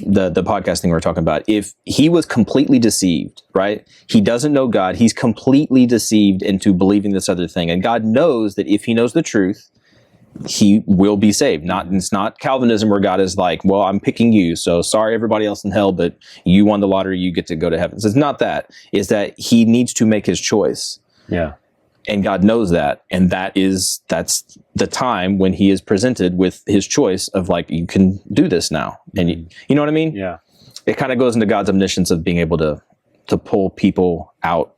the podcast thing we're talking about, if he was completely deceived, right? He doesn't know God. He's completely deceived into believing this other thing. And God knows that if he knows the truth, he will be saved. It's not Calvinism where God is like, well, I'm picking you. So sorry, everybody else in hell, but you won the lottery. You get to go to heaven. So it's not that. It's that he needs to make his choice. Yeah. And God knows that. And that's the time when he is presented with his choice of like, you can do this now. And you know what I mean? Yeah. It kind of goes into God's omniscience of being able to pull people out.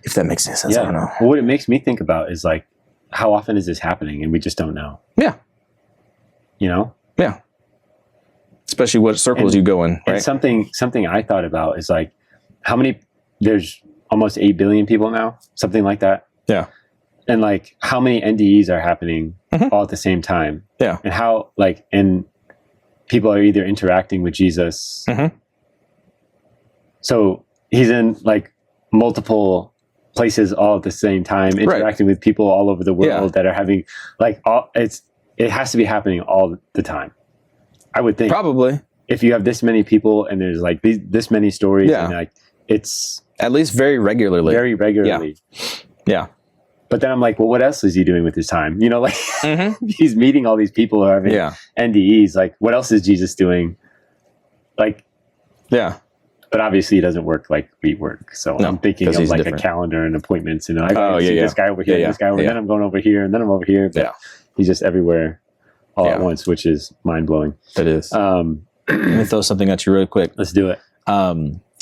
If that makes any sense. I don't know. Well, what it makes me think about is like, how often is this happening? And we just don't know. Yeah. You know? Yeah. Especially what circles you go in. Right? And something I thought about is like, there's almost 8 billion people now, something like that. Yeah. And like, how many NDEs are happening all at the same time? Yeah. And how, like, and people are either interacting with Jesus. So he's in like multiple places all at the same time, interacting with people all over the world that are having like it has to be happening all the time. I would think probably if you have this many people and there's like this many stories and like it's at least very regularly. Yeah. But then I'm like, well, what else is he doing with his time? You know, like he's meeting all these people who are having NDEs. Like, what else is Jesus doing? Like, but obviously, it doesn't work like we work. So I'm thinking of like a calendar and appointments. You know, I see this guy over here, this guy over here, then I'm going over here, and then I'm over here. But he's just everywhere all at once, which is mind blowing. It is. Let me throw something at you really quick. Let's do it.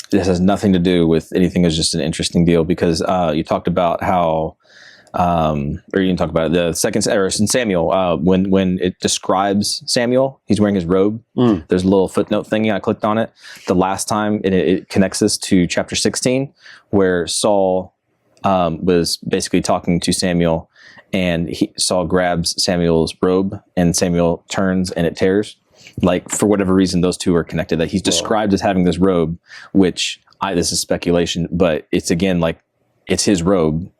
This has nothing to do with anything. It's just an interesting deal because you talked about how, or you didn't talk about it, the second or in Samuel, when it describes Samuel, he's wearing his robe. There's a little footnote thingy. I clicked on it. The last time it connects us to chapter 16, where Saul was basically talking to Samuel, and Saul grabs Samuel's robe, and Samuel turns and it tears. Like, for whatever reason, those two are connected. That he's described as having this robe, which this is speculation, but it's again like it's his robe,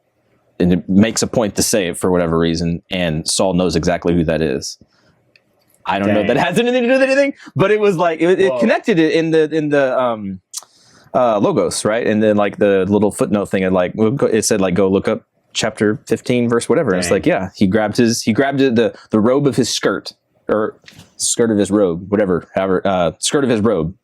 and it makes a point to say it for whatever reason. And Saul knows exactly who that is. I don't know if that has anything to do with anything, but it was like it connected it in the logos, right? And then like the little footnote thing, and like it said like go look up chapter 15, verse whatever. And it's like, yeah, he grabbed the robe of his skirt, or skirt of his robe, whatever, however, skirt of his robe.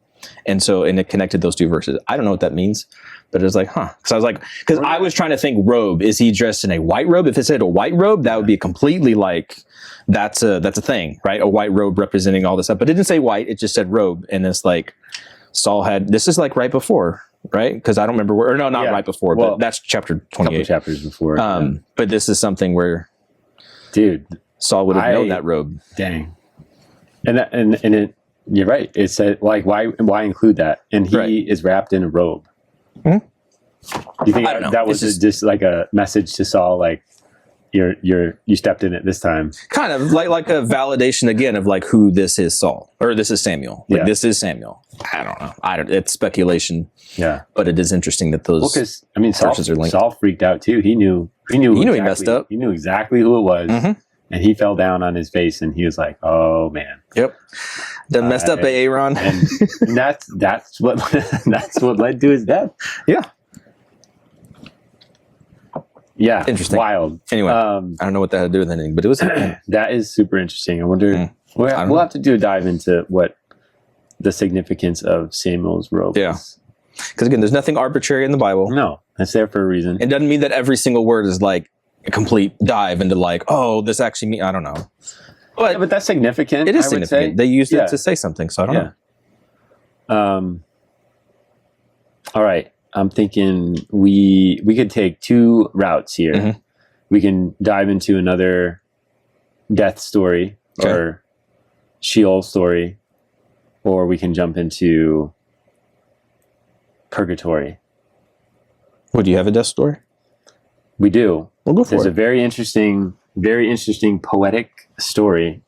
And it connected those two verses. I don't know what that means, but it was like, huh. Because I was trying to think robe. Is he dressed in a white robe? If it said a white robe, that would be completely like, that's a thing, right? A white robe representing all this stuff. But it didn't say white. It just said robe. And it's like, Saul had, this is like right before, right? Because I don't remember where, or no, not right before, but that's chapter 28. Couple chapters before. But this is something where, dude, Saul would have known that robe. Dang. And you're right. It said, like, why include that? And he is wrapped in a robe. Do you think that was just like a message to Saul, like, you stepped in it this time? Kind of like a validation again of like who this is, Saul, or this is Samuel. Like, this is Samuel. I don't know. It's speculation. Yeah, but it is interesting that those verses are linked. Saul freaked out too. He knew he messed up. He knew exactly who it was, and he fell down on his face, and he was like, "Oh man." Yep. Done messed up, Aaron. And that's what led to his death. Yeah. Yeah, interesting. Wild. Anyway, I don't know what that had to do with anything, but it was that is super interesting. I wonder. We'll have to do a dive into what the significance of Samuel's robe is. Because again, there's nothing arbitrary in the Bible. No, it's there for a reason. It doesn't mean that every single word is like a complete dive into like, oh, this actually means, I don't know. But that's significant. It is significant. They used it to say something, so I don't know. All right. I'm thinking we could take two routes here. We can dive into another death story or Sheol story, or we can jump into purgatory. What, do you have a death story? We do. We'll go for it. There's a very interesting poetic story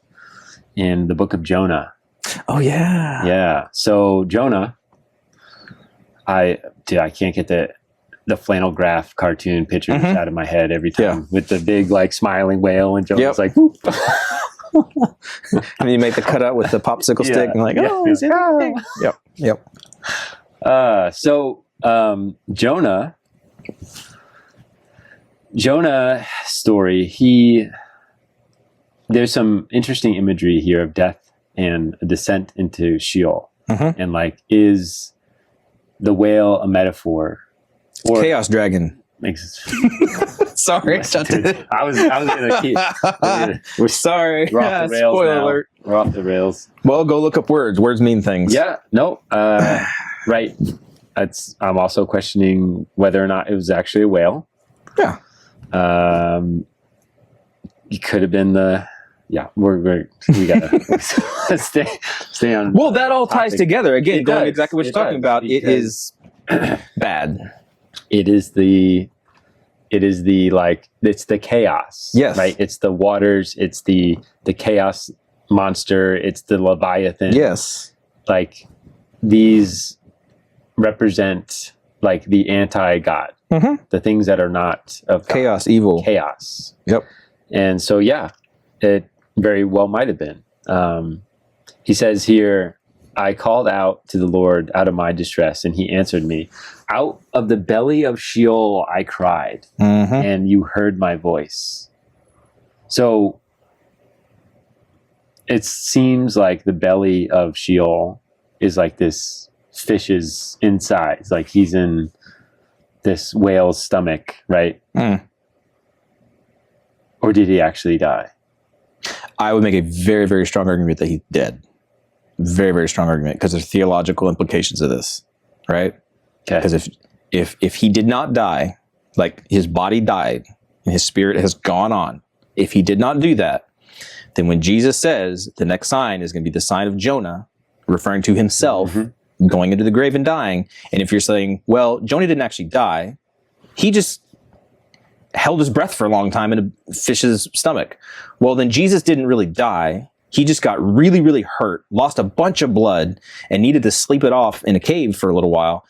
in the book of Jonah. Oh yeah. Yeah. So Jonah, I can't get the flannel graph cartoon pictures out of my head every time with the big like smiling whale, and Jonah's like, whoop. And you make the cutout with the popsicle stick and like, he's in. Yep. So Jonah story, there's some interesting imagery here of death and a descent into Sheol. And like, is the whale a metaphor? Or chaos dragon. Sorry. I was gonna keep. We're sorry. We're off the rails. Spoiler now. alert. We're off the rails. Well, go look up words. Words mean things. Yeah. No. Right. I'm also questioning whether or not it was actually a whale. Yeah. It could have been we gotta stay on. Well, that all ties together again. Going does. exactly what you're talking about. It is bad. It is the like, it's the chaos. Yes. Right. It's the waters. It's the chaos monster. It's the Leviathan. Yes. Like, these represent like the anti-God, the things that are not of God. Chaos, evil. Chaos. Yep. And so, it very well might have been. He says here, I called out to the Lord out of my distress, and he answered me. Out of the belly of Sheol I cried, and you heard my voice. So it seems like the belly of Sheol is like this fish's inside. It's like he's in this whale's stomach, right? Or did he actually die? I would make a very, very strong argument that he's dead. Very, very strong argument, because there's theological implications of this, right? Because if he did not die, like his body died and his spirit has gone on, if he did not do that, then when Jesus says the next sign is going to be the sign of Jonah, referring to himself going into the grave and dying, and if you're saying, well, Jonah didn't actually die, he just held his breath for a long time in a fish's stomach. Well, then Jesus didn't really die. He just got really, really hurt, lost a bunch of blood, and needed to sleep it off in a cave for a little while.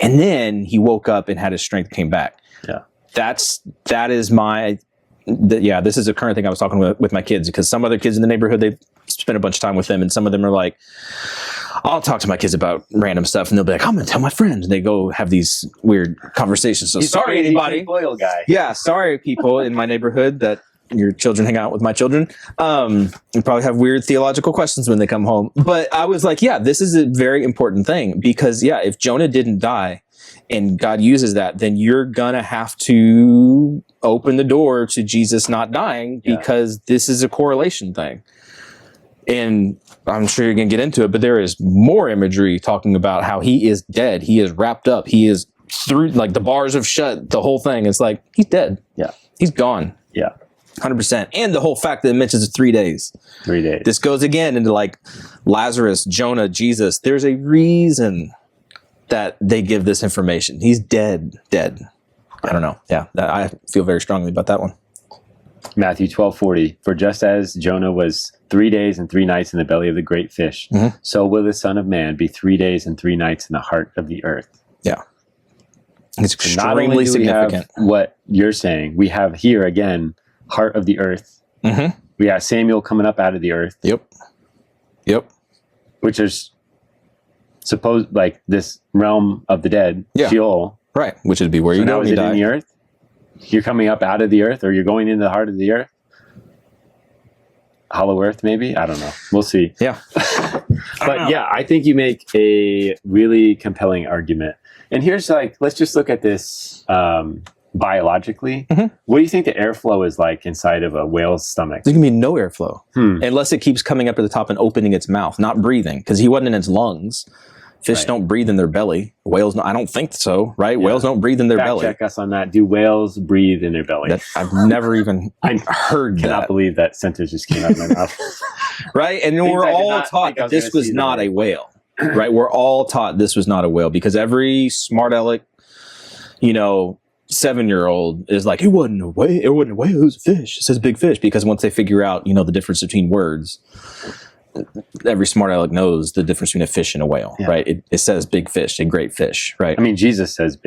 And then he woke up and had his strength came back. Yeah. That is my, this is a current thing I was talking with my kids, because some other kids in the neighborhood, they've spent a bunch of time with them, and some of them are like, I'll talk to my kids about random stuff, and they'll be like, "I'm gonna tell my friends." And they go have these weird conversations. So sorry, anybody. Loyal guy. Yeah, sorry, people in my neighborhood that your children hang out with my children. You probably have weird theological questions when they come home. But I was like, yeah, this is a very important thing because, yeah, if Jonah didn't die and God uses that, then you're going to have to open the door to Jesus not dying because this is a correlation thing. And I'm sure you're going to get into it, but there is more imagery talking about how he is dead. He is wrapped up. He is through, like the bars have shut, the whole thing. It's like, he's dead. Yeah. He's gone. Yeah. 100%. And the whole fact that it mentions 3 days. 3 days. This goes again into like Lazarus, Jonah, Jesus. There's a reason that they give this information. He's dead. I don't know. Yeah, I feel very strongly about that one. Matthew 12:40. For just as Jonah was 3 days and 3 nights in the belly of the great fish, so will the Son of Man be 3 days and 3 nights in the heart of the earth. Yeah. It's extremely significant. What you're saying, we have here again, heart of the earth. We have Samuel coming up out of the earth. Yep. Which is supposed like this realm of the dead, Sheol. Right. Which would be where you go when you die. In the earth? You're coming up out of the earth, or you're going into the heart of the earth? Hollow earth, maybe? I don't know. We'll see. Yeah. But yeah, I think you make a really compelling argument. And here's like, let's just look at this biologically. What do you think the airflow is like inside of a whale's stomach? There's going to be no airflow unless it keeps coming up at the top and opening its mouth, not breathing, because he wasn't in its lungs. Fish don't breathe in their belly. Whales, I don't think so, right? Yeah. Whales don't breathe in their belly. Check us on that. Do whales breathe in their belly? I've never even heard that. I cannot believe that sentence just came out of my mouth. Right? And we're all taught that this was not a whale, right? We're all taught this was not a whale because every smart aleck, 7-year-old is like, it wasn't a whale. It wasn't a whale. It was a fish. It says big fish because once they figure out, the difference between words, every smart aleck knows the difference between a fish and a whale, right? It says big fish, a great fish, right? I mean, Jesus says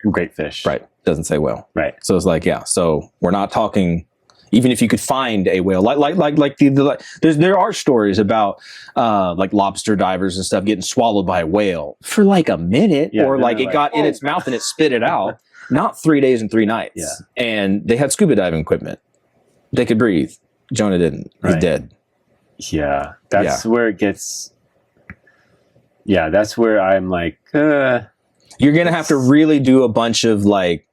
great fish. Right. Doesn't say whale. Right. So it's like, so we're not talking, even if you could find a whale, there are stories about like lobster divers and stuff getting swallowed by a whale for like a minute, or like it got in its mouth and it spit it out. Not 3 days and 3 nights. Yeah. And they had scuba diving equipment. They could breathe. Jonah didn't. He's dead. Yeah. That's where it gets... Yeah, that's where I'm like... You're going to have to really do a bunch of like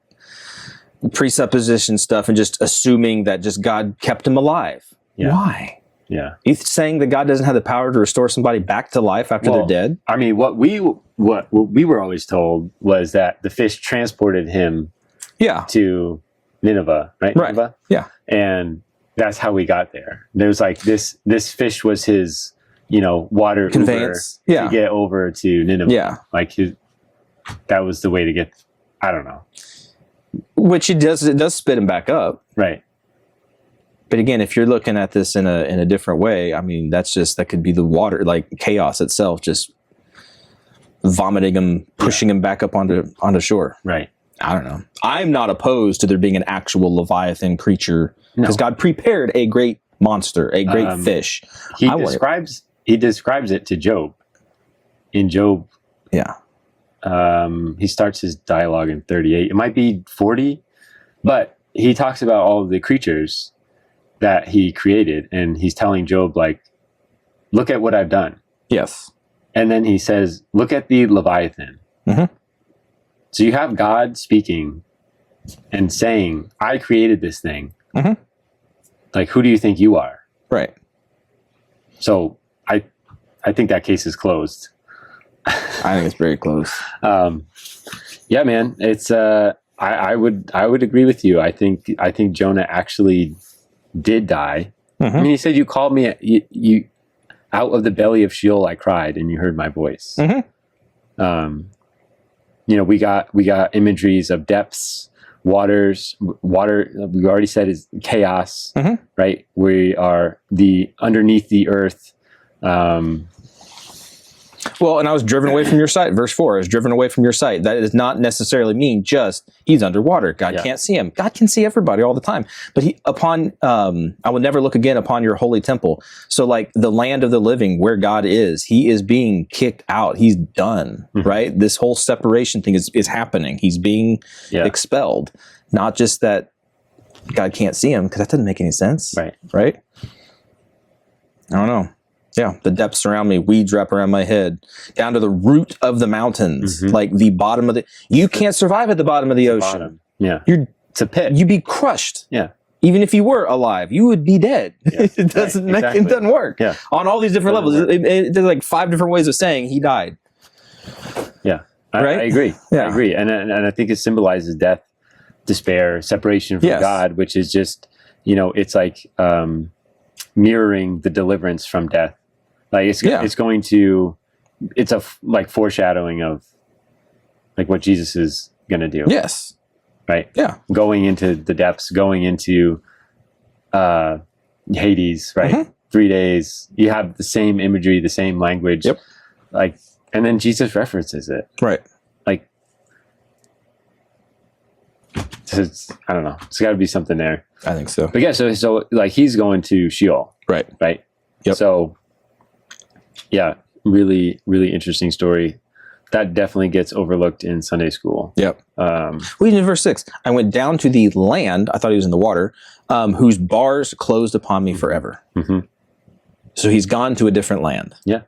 presupposition stuff and just assuming that just God kept him alive. Yeah. Why? Yeah. You saying that God doesn't have the power to restore somebody back to life after they're dead? I mean, what we were always told was that the fish transported him to Nineveh, right? Nineveh? Yeah. And that's how we got there. There's like this fish was his, water conveyance to get over to Nineveh. Yeah. Like that was the way to get, I don't know. Which it does spit him back up. Right. But again, if you're looking at this in a different way, I mean, that could be the water, like chaos itself, just vomiting him, pushing him back up onto shore. Right. I don't know. I'm not opposed to there being an actual Leviathan creature because God prepared a great monster, a great fish. He describes it to Job. In Job, he starts his dialogue in 38. It might be 40, but he talks about all of the creatures that he created, and he's telling Job, like, look at what I've done. Yes. And then he says, look at the Leviathan. So you have God speaking and saying, I created this thing. Like, who do you think you are? Right. So I think that case is closed. I think it's very close. Yeah, man, it's I would agree with you. I think Jonah actually did die. I mean, he said, you called me, you out of the belly of Sheol I cried, and you heard my voice. We got imageries of depths, water, we already said is chaos, right? We are underneath the earth. Well, and I was driven away from your sight. Verse 4, I was driven away from your sight. That does not necessarily mean just he's underwater. God can't see him. God can see everybody all the time. But I will never look again upon your holy temple. So like the land of the living where God is, he is being kicked out. He's done, right? This whole separation thing is happening. He's being expelled. Not just that God can't see him, because that doesn't make any sense. Right? I don't know. Yeah, the depths surround me, weeds wrap around my head, down to the root of the mountains, like the bottom of the... You can't survive at the bottom of the ocean. Yeah. It's a pit. You'd be crushed. Yeah. Even if you were alive, you would be dead. Yeah. It doesn't work. Yeah. On all these different levels. There's like 5 different ways of saying he died. Yeah. Right? I agree. Yeah. I agree. And I think it symbolizes death, despair, separation from God, which is just, it's like mirroring the deliverance from death. Like it's going to, it's a like foreshadowing of like what Jesus is going to do. Yes. Right. Yeah. Going into the depths, going into Hades, right? 3 days. You have the same imagery, the same language. Yep. Like, and then Jesus references it. Right. Like, I don't know. It's got to be something there. I think so. But yeah, so like he's going to Sheol. Right. Right. Yep. So yeah, really, really interesting story. That definitely gets overlooked in Sunday school. Yep. Reading in verse 6, I went down to the land, I thought he was in the water, whose bars closed upon me forever. So he's gone to a different land. Yeah.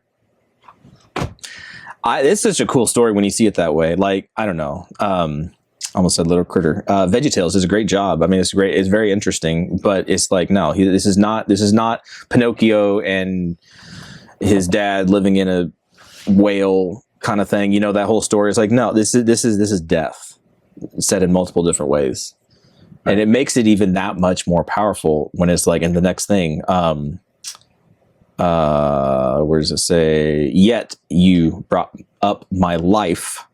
It's such a cool story when you see it that way. Like, I don't know. Almost said little critter. VeggieTales does a great job. I mean, it's great. It's very interesting, but it's like, no, this is not Pinocchio and his dad living in a whale kind of thing. That whole story is like, no, this is death said in multiple different ways. Right. And it makes it even that much more powerful when it's like in the next thing. Where does it say? Yet you brought up my life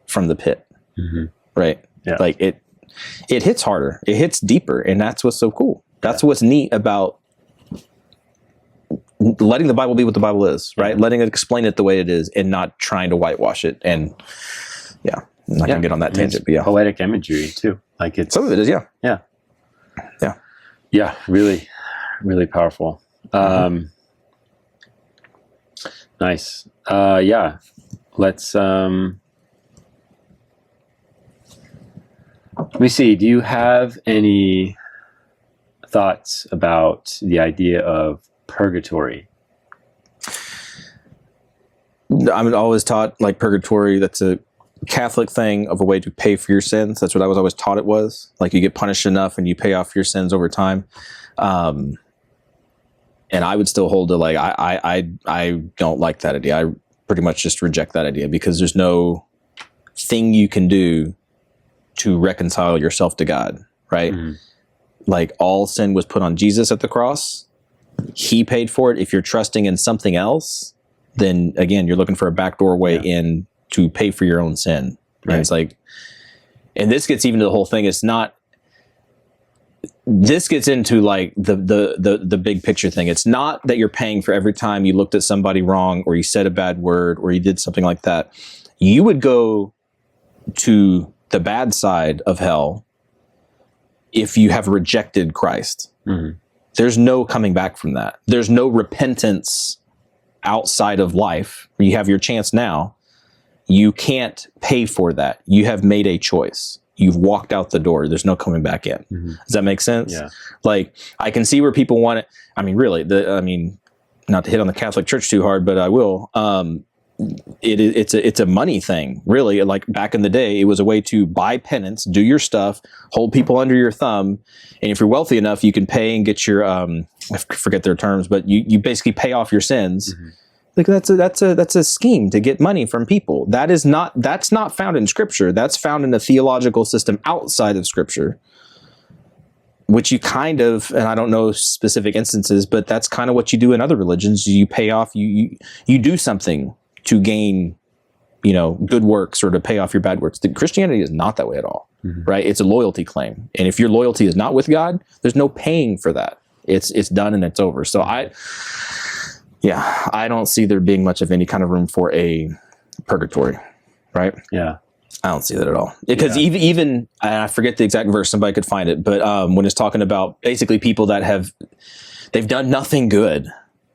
from the pit. Right. Yeah. Like it hits harder. It hits deeper. And that's what's so cool. That's what's neat about letting the Bible be what the Bible is, right? Letting it explain it the way it is and not trying to whitewash it. And I'm not going to get on that tangent, but poetic imagery too. Like it's... Some of it is, yeah. Yeah. Yeah. Yeah. Really, really powerful. Nice. Yeah. Let's, let me see. Do you have any thoughts about the idea of purgatory? I'm always taught like purgatory, that's a Catholic thing of a way to pay for your sins. That's what I was always taught it was. Like you get punished enough and you pay off your sins over time. And I would still hold to like, I don't like that idea. I pretty much just reject that idea because there's no thing you can do to reconcile yourself to God, right? Like all sin was put on Jesus at the cross. He paid for it. If you're trusting in something else, then again, you're looking for a backdoor way in to pay for your own sin. Right. And it's like, and this gets even to the whole thing. It's not, this gets into like the big picture thing. It's not that you're paying for every time you looked at somebody wrong or you said a bad word or you did something like that. You would go to the bad side of hell if you have rejected Christ. There's no coming back from that. There's no repentance outside of life. You have your chance now. You can't pay for that. You have made a choice. You've walked out the door. There's no coming back in. Does that make sense? Yeah. Like I can see where people want it. I mean, really, not to hit on the Catholic Church too hard, but I will. It's a money thing, really. Like back in the day, it was a way to buy penance, do your stuff, hold people under your thumb, and if you're wealthy enough, you can pay and get your I forget their terms, but you basically pay off your sins. Like that's a scheme to get money from people. That's not found in Scripture. That's found in a theological system outside of Scripture, which you kind of, and I don't know specific instances, but that's kind of what you do in other religions. You pay off, you do something to gain, good works or to pay off your bad works. Christianity is not that way at all, right? It's a loyalty claim. And if your loyalty is not with God, there's no paying for that. It's done and it's over. So Yeah, I don't see there being much of any kind of room for a purgatory, right? Yeah. I don't see that at all. Because even I forget the exact verse, somebody could find it, but when it's talking about basically people that they've done nothing good,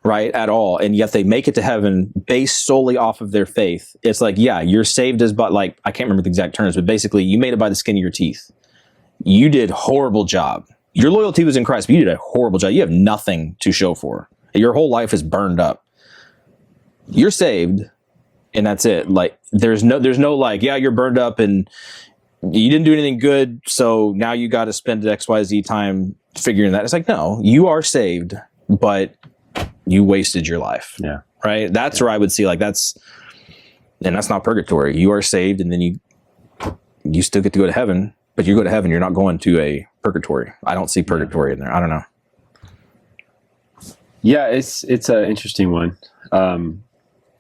right, at all, and yet they make it to heaven based solely off of their faith. It's like, yeah, you're saved as, but like, I can't remember the exact terms, but basically you made it by the skin of your teeth. You did horrible job. Your loyalty was in Christ, but you did a horrible job. You have nothing to show for. Your whole life is burned up. You're saved, and that's it. Like, there's no like, yeah, you're burned up and you didn't do anything good, so now you got to spend XYZ time figuring that. It's like, no, you are saved, but you wasted your life. Yeah. Right? That's where I would see, like, that's not purgatory. You are saved, and then you still get to go to heaven, but you go to heaven, you're not going to a purgatory. I don't see purgatory in there. I don't know. Yeah, it's an interesting one.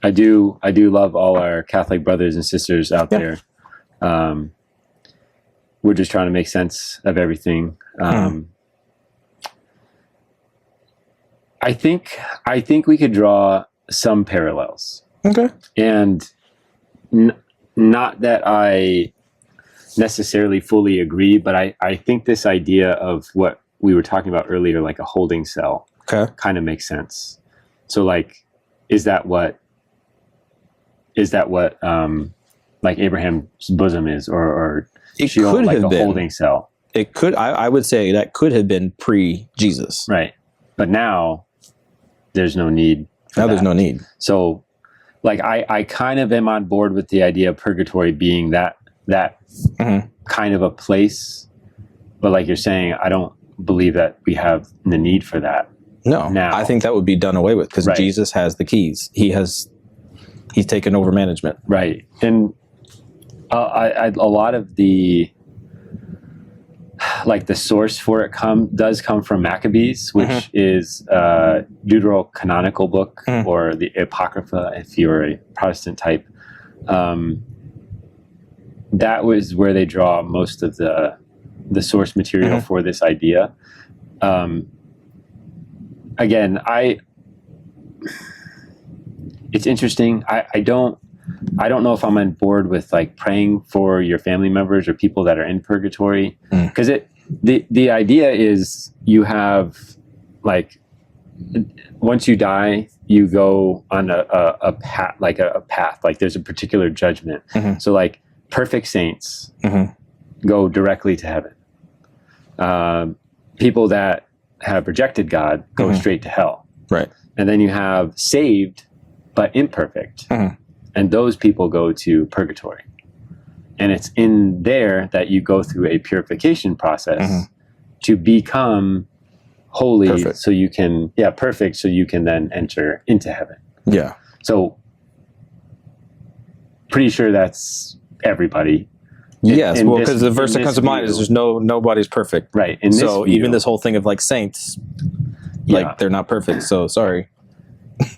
I do love all our Catholic brothers and sisters out there. We're just trying to make sense of everything. I think we could draw some parallels. Okay. And not that I necessarily fully agree, but I think this idea of what we were talking about earlier, like a holding cell, kind of makes sense. So, like, is that what like Abraham's bosom is, or it Sheol, could like have a been holding cell? It could. I would say that could have been pre-Jesus, right? But now there's no need. Now there's no need. So, like, I kind of am on board with the idea of purgatory being that kind of a place, but like you're saying, I don't believe that we have the need for that. No, now. I think that would be done away with, because Jesus has the keys. He's taken over management. Right. And a lot of the, like, the source for it does come from Maccabees, which is a deuterocanonical book, or the Apocrypha, if you're a Protestant type. That was where they draw most of the source material for this idea. Again, it's interesting. I don't know if I'm on board with, like, praying for your family members or people that are in purgatory, because the idea is you have, like, once you die, you go on a path, like there's a particular judgment. So, like, perfect saints go directly to heaven. People that have rejected God go straight to hell. Right. And then you have saved but imperfect, and those people go to purgatory. And it's in there that you go through a purification process to become holy, perfect, so you can then enter into heaven. Yeah. So, pretty sure that's everybody. Yes, well, because the verse that comes to mind is nobody's perfect. Right. So even this whole thing of, like, saints, like, they're not perfect. So sorry.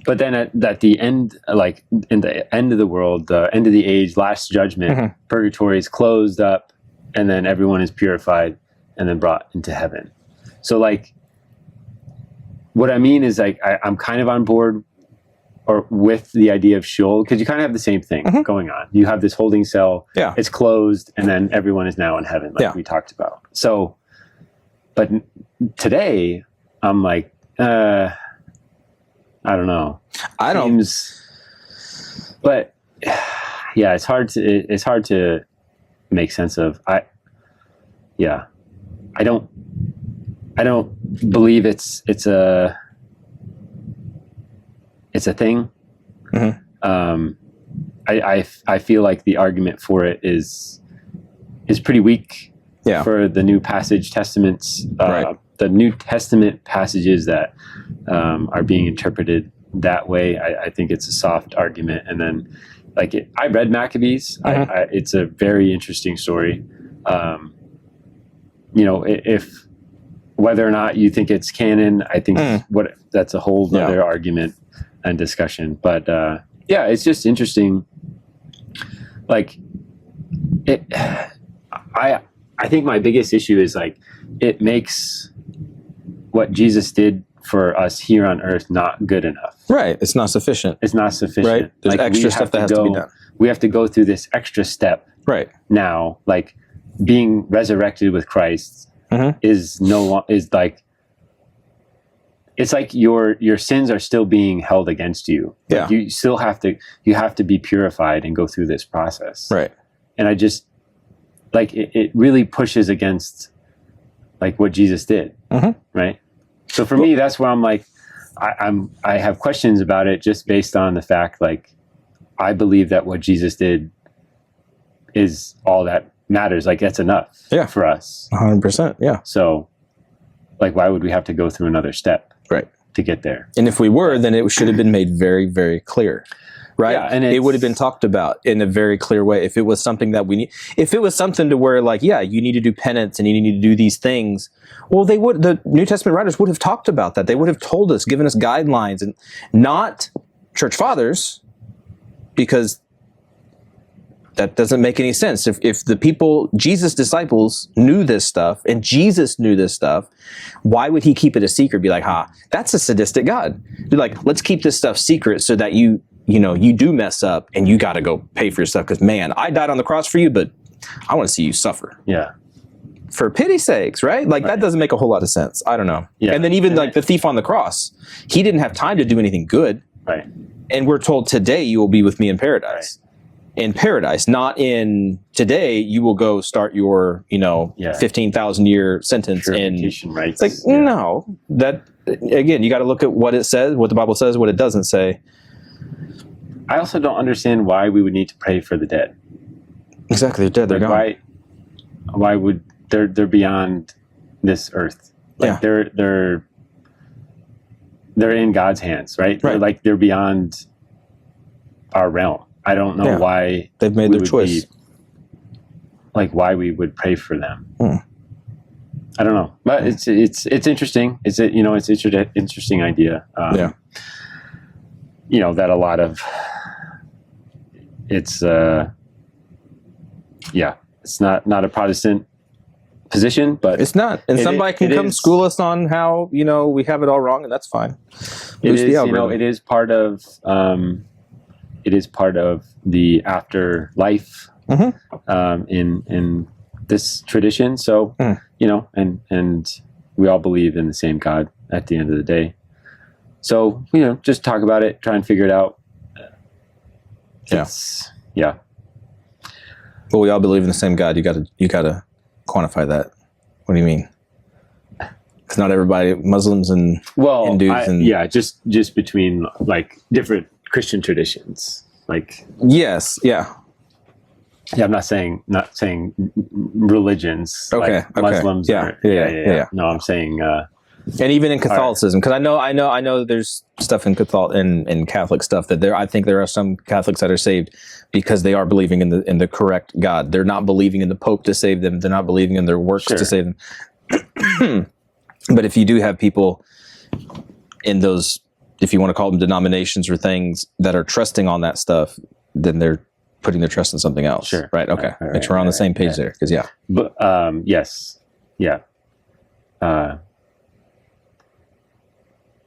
But then at the end, like, in the end of the world, the end of the age, last judgment, purgatory is closed up, and then everyone is purified and then brought into heaven. So, like, what I mean is, like, I'm kind of on board or with the idea of Sheol, because you kind of have the same thing going on. You have this holding cell, it's closed, and then everyone is now in heaven, like we talked about. So, but today, I'm like, I don't know. But yeah, it's hard to make sense of. I don't believe it's a thing. I feel like the argument for it is pretty weak. For the New Passage Testaments, the New Testament passages that are being interpreted that way, I think it's a soft argument. And then, like, I read Maccabees. It's a very interesting story. If whether or not you think it's canon, I think that's a whole other argument and discussion. But it's just interesting. Like, I think my biggest issue is, like, it makes what Jesus did for us here on earth not good enough. Right. It's not sufficient. It's not sufficient. Right. There's extra stuff that has to be done. We have to go through this extra step. Right. Now, like being resurrected with Christ is like, it's like your sins are still being held against you. Like you still have to be purified and go through this process. Right. And I just like it really pushes against like what Jesus did. Right. So for me, that's where I'm like, I have questions about it just based on the fact, like, I believe that what Jesus did is all that matters. Like that's enough for us. 100%. Yeah. So like, why would we have to go through another step to get there? And if we were, then it should have been made very, very clear. Right. Yeah, and it would have been talked about in a very clear way. If it was something that we need, if it was something to where like, yeah, you need to do penance and you need to do these things. Well, the New Testament writers would have talked about that. They would have told us, given us guidelines, and not church fathers, because that doesn't make any sense. If the people, Jesus' disciples knew this stuff and Jesus knew this stuff, why would he keep it a secret? Be like, that's a sadistic God. Be like, let's keep this stuff secret so that you do mess up and you got to go pay for your stuff. Because man, I died on the cross for you, but I want to see you suffer. Yeah. For pity's sakes, right? Like that doesn't make a whole lot of sense. I don't know. Yeah. And then even like the thief on the cross, he didn't have time to do anything good. Right. And we're told today you will be with me in paradise. Right. In paradise, not in today you will go start your 15,000 year sentence in. Right. It's like no, that again you got to look at what it says, what the Bible says, what it doesn't say. I also don't understand why we would need to pray for the dead. Exactly, they're dead. They're gone. Why would they're beyond this earth? Like they're in God's hands, right? Right. They're beyond our realm. I don't know why they've made their choice. Why we would pray for them. I don't know, but it's interesting. It's interesting idea. That a lot of it's not a Protestant position, but it's not. And somebody can come school us on how we have it all wrong, and that's fine. It is part of the afterlife in this tradition. So and we all believe in the same God at the end of the day. So just talk about it, try and figure it out. Well, we all believe in the same God. You gotta quantify that. What do you mean? Because not everybody, Muslims and Hindus just between like different Christian traditions. Like I'm not saying religions. Okay. Muslims. Yeah. No, I'm saying. And even in Catholicism, because I know there's stuff in Catholic stuff that I think there are some Catholics that are saved because they are believing in the correct God. They're not believing in the Pope to save them. They're not believing in their works to save them. But if you do have people in those, if you want to call them denominations or things that are trusting on that stuff, then they're putting their trust in something else. Sure. Right. Okay. Make sure we're on the same page there. Because But yes. Yeah.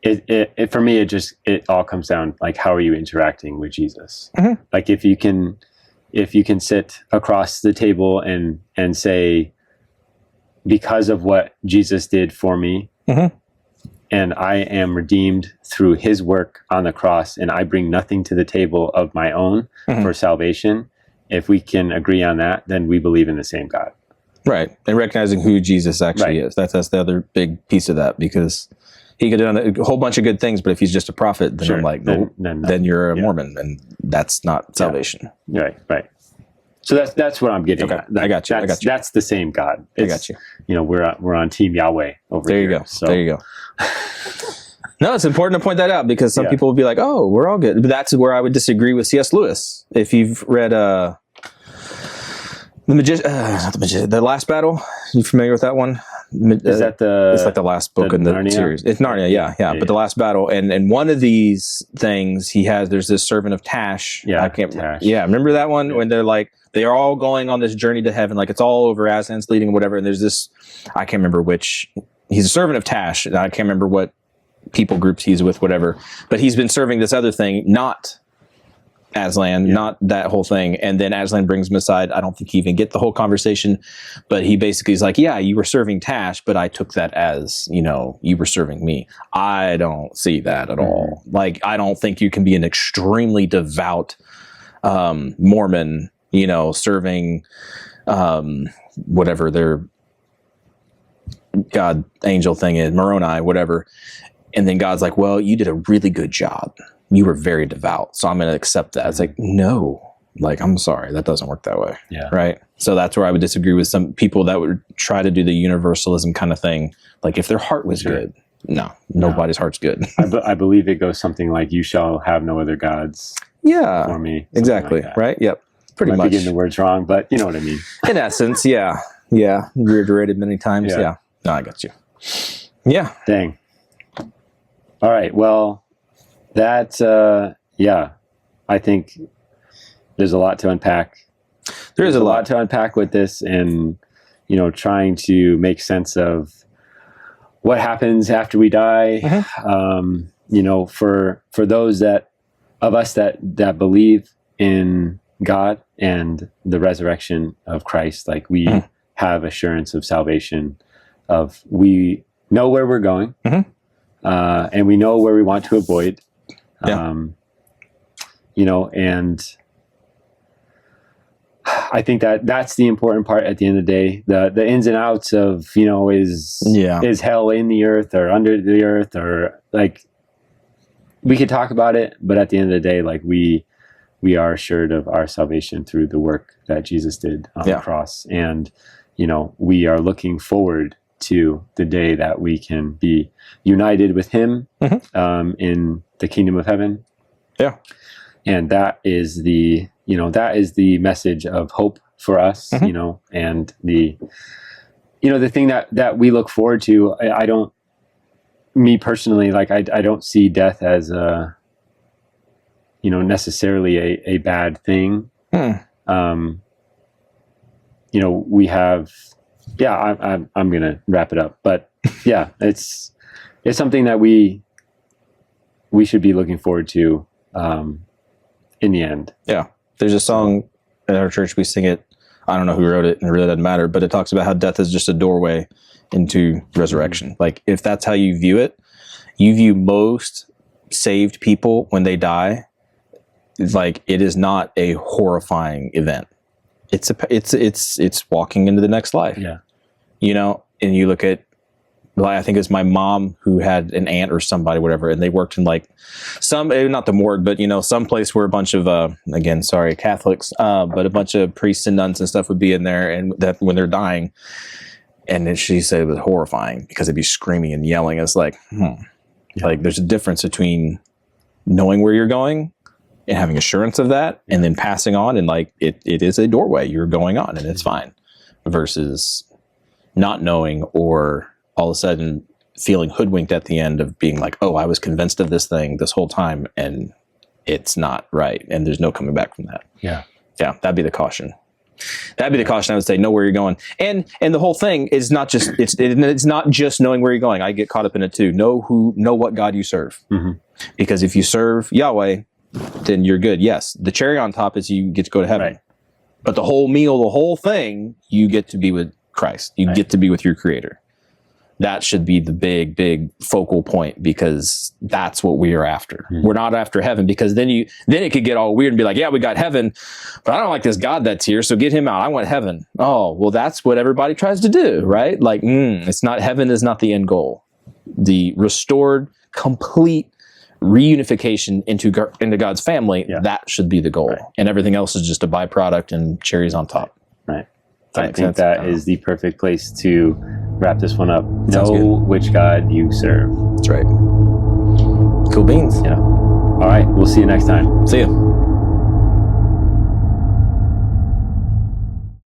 It for me, it all comes down like, how are you interacting with Jesus? Like if you can sit across the table and say, because of what Jesus did for me, and I am redeemed through his work on the cross, and I bring nothing to the table of my own for salvation. If we can agree on that, then we believe in the same God. Right. And recognizing who Jesus actually is. That's the other big piece of that, because he could have done a whole bunch of good things, but if he's just a prophet, then I'm like, no, then you're a Mormon, and that's not salvation. Right. So that's what I'm getting at. I got you. That's the same God. I got you. We're on Team Yahweh over there. Here. You go. So. There you go. No, it's important to point that out, because some people will be like, "Oh, we're all good." But that's where I would disagree with C.S. Lewis. If you've read The Last Battle, you familiar with that one? Is that it's like the last book in the Narnia? series. It's Narnia, yeah. But The Last Battle, and one of these things there's this servant of Tash. Yeah, I can't. Tash. Yeah, remember that one when they're like, they are all going on this journey to heaven, like it's all over, Aslan's leading, whatever. And there's this, I can't remember which. He's a servant of Tash, and I can't remember what people groups he's with, whatever. But he's been serving this other thing, not Aslan, not that whole thing. And then Aslan brings him aside. I don't think he even get the whole conversation, but he basically is like, yeah, you were serving Tash, but I took that as, you were serving me. I don't see that at all. Like, I don't think you can be an extremely devout Mormon, serving whatever their God angel thing is, Moroni, whatever. And then God's like, well, you did a really good job. You were very devout, so I'm going to accept that. It's like, no, like, I'm sorry, that doesn't work that way. Yeah. Right. So that's where I would disagree with some people that would try to do the universalism kind of thing. Like, if their heart was good, nobody's heart's good. I believe it goes something like, you shall have no other gods for me. Exactly. Like right. Yep. Pretty much. Might be getting the words wrong, but you know what I mean. In essence, yeah. Yeah. Reiterated many times. Yeah. No, I got you. Yeah. Dang. All right. Well, that, I think there's a lot to unpack. There's a lot to unpack with this, and, trying to make sense of what happens after we die. For those of us that believe in God and the resurrection of Christ, like we have assurance of salvation, we know where we're going, and we know where we want to avoid. And I think that's the important part at the end of the day. The ins and outs of, is hell in the earth or under the earth, or like, we could talk about it, but at the end of the day, like we are assured of our salvation through the work that Jesus did on the cross. And, we are looking forward to the day that we can be united with him in the kingdom of heaven. Yeah. And that is the message of hope for us, and the thing that we look forward to. Me personally, like I don't see death as necessarily a bad thing. We have, I'm going to wrap it up, but yeah, it's something that we should be looking forward to, in the end. Yeah. There's a song at our church, we sing it. I don't know who wrote it, and it really doesn't matter, but it talks about how death is just a doorway into resurrection. Like, if that's how you view it, you view most saved people when they die, like, it is not a horrifying event. It's walking into the next life. Yeah. And you look at, I think it's my mom who had an aunt or somebody, whatever, and they worked in like not the morgue, but some place where a bunch of again, sorry, Catholics, but a bunch of priests and nuns and stuff would be in there, and that when they're dying, and then she said it was horrifying because they'd be screaming and yelling. It's like, like there's a difference between knowing where you're going and having assurance of that, and then passing on, and like it is a doorway you're going on, and it's fine, versus not knowing, or all of a sudden feeling hoodwinked at the end of being like, oh, I was convinced of this thing this whole time, and it's not right, and there's no coming back from that. Yeah, that'd be the caution. That'd be the caution. I would say, know where you're going, and the whole thing is not just it's not just knowing where you're going. I get caught up in it too. Know what God you serve, because if you serve Yahweh, then you're good. Yes, the cherry on top is you get to go to heaven, but the whole meal, the whole thing, you get to be with Christ. You get to be with your Creator. That should be the big focal point, because that's what we are after. We're not after heaven, because then it could get all weird and be like, yeah, we got heaven, but I don't like this God that's here, so get him out. I want heaven. Oh, well, that's what everybody tries to do, right? Like, it's not, heaven is not the end goal. The restored, complete reunification into God's family, that should be the goal. Right. And everything else is just a byproduct and cherries on top. Right. I think that is the perfect place to wrap this one up. Know which God you serve. That's right. Cool beans. Yeah. All right. We'll see you next time. See ya.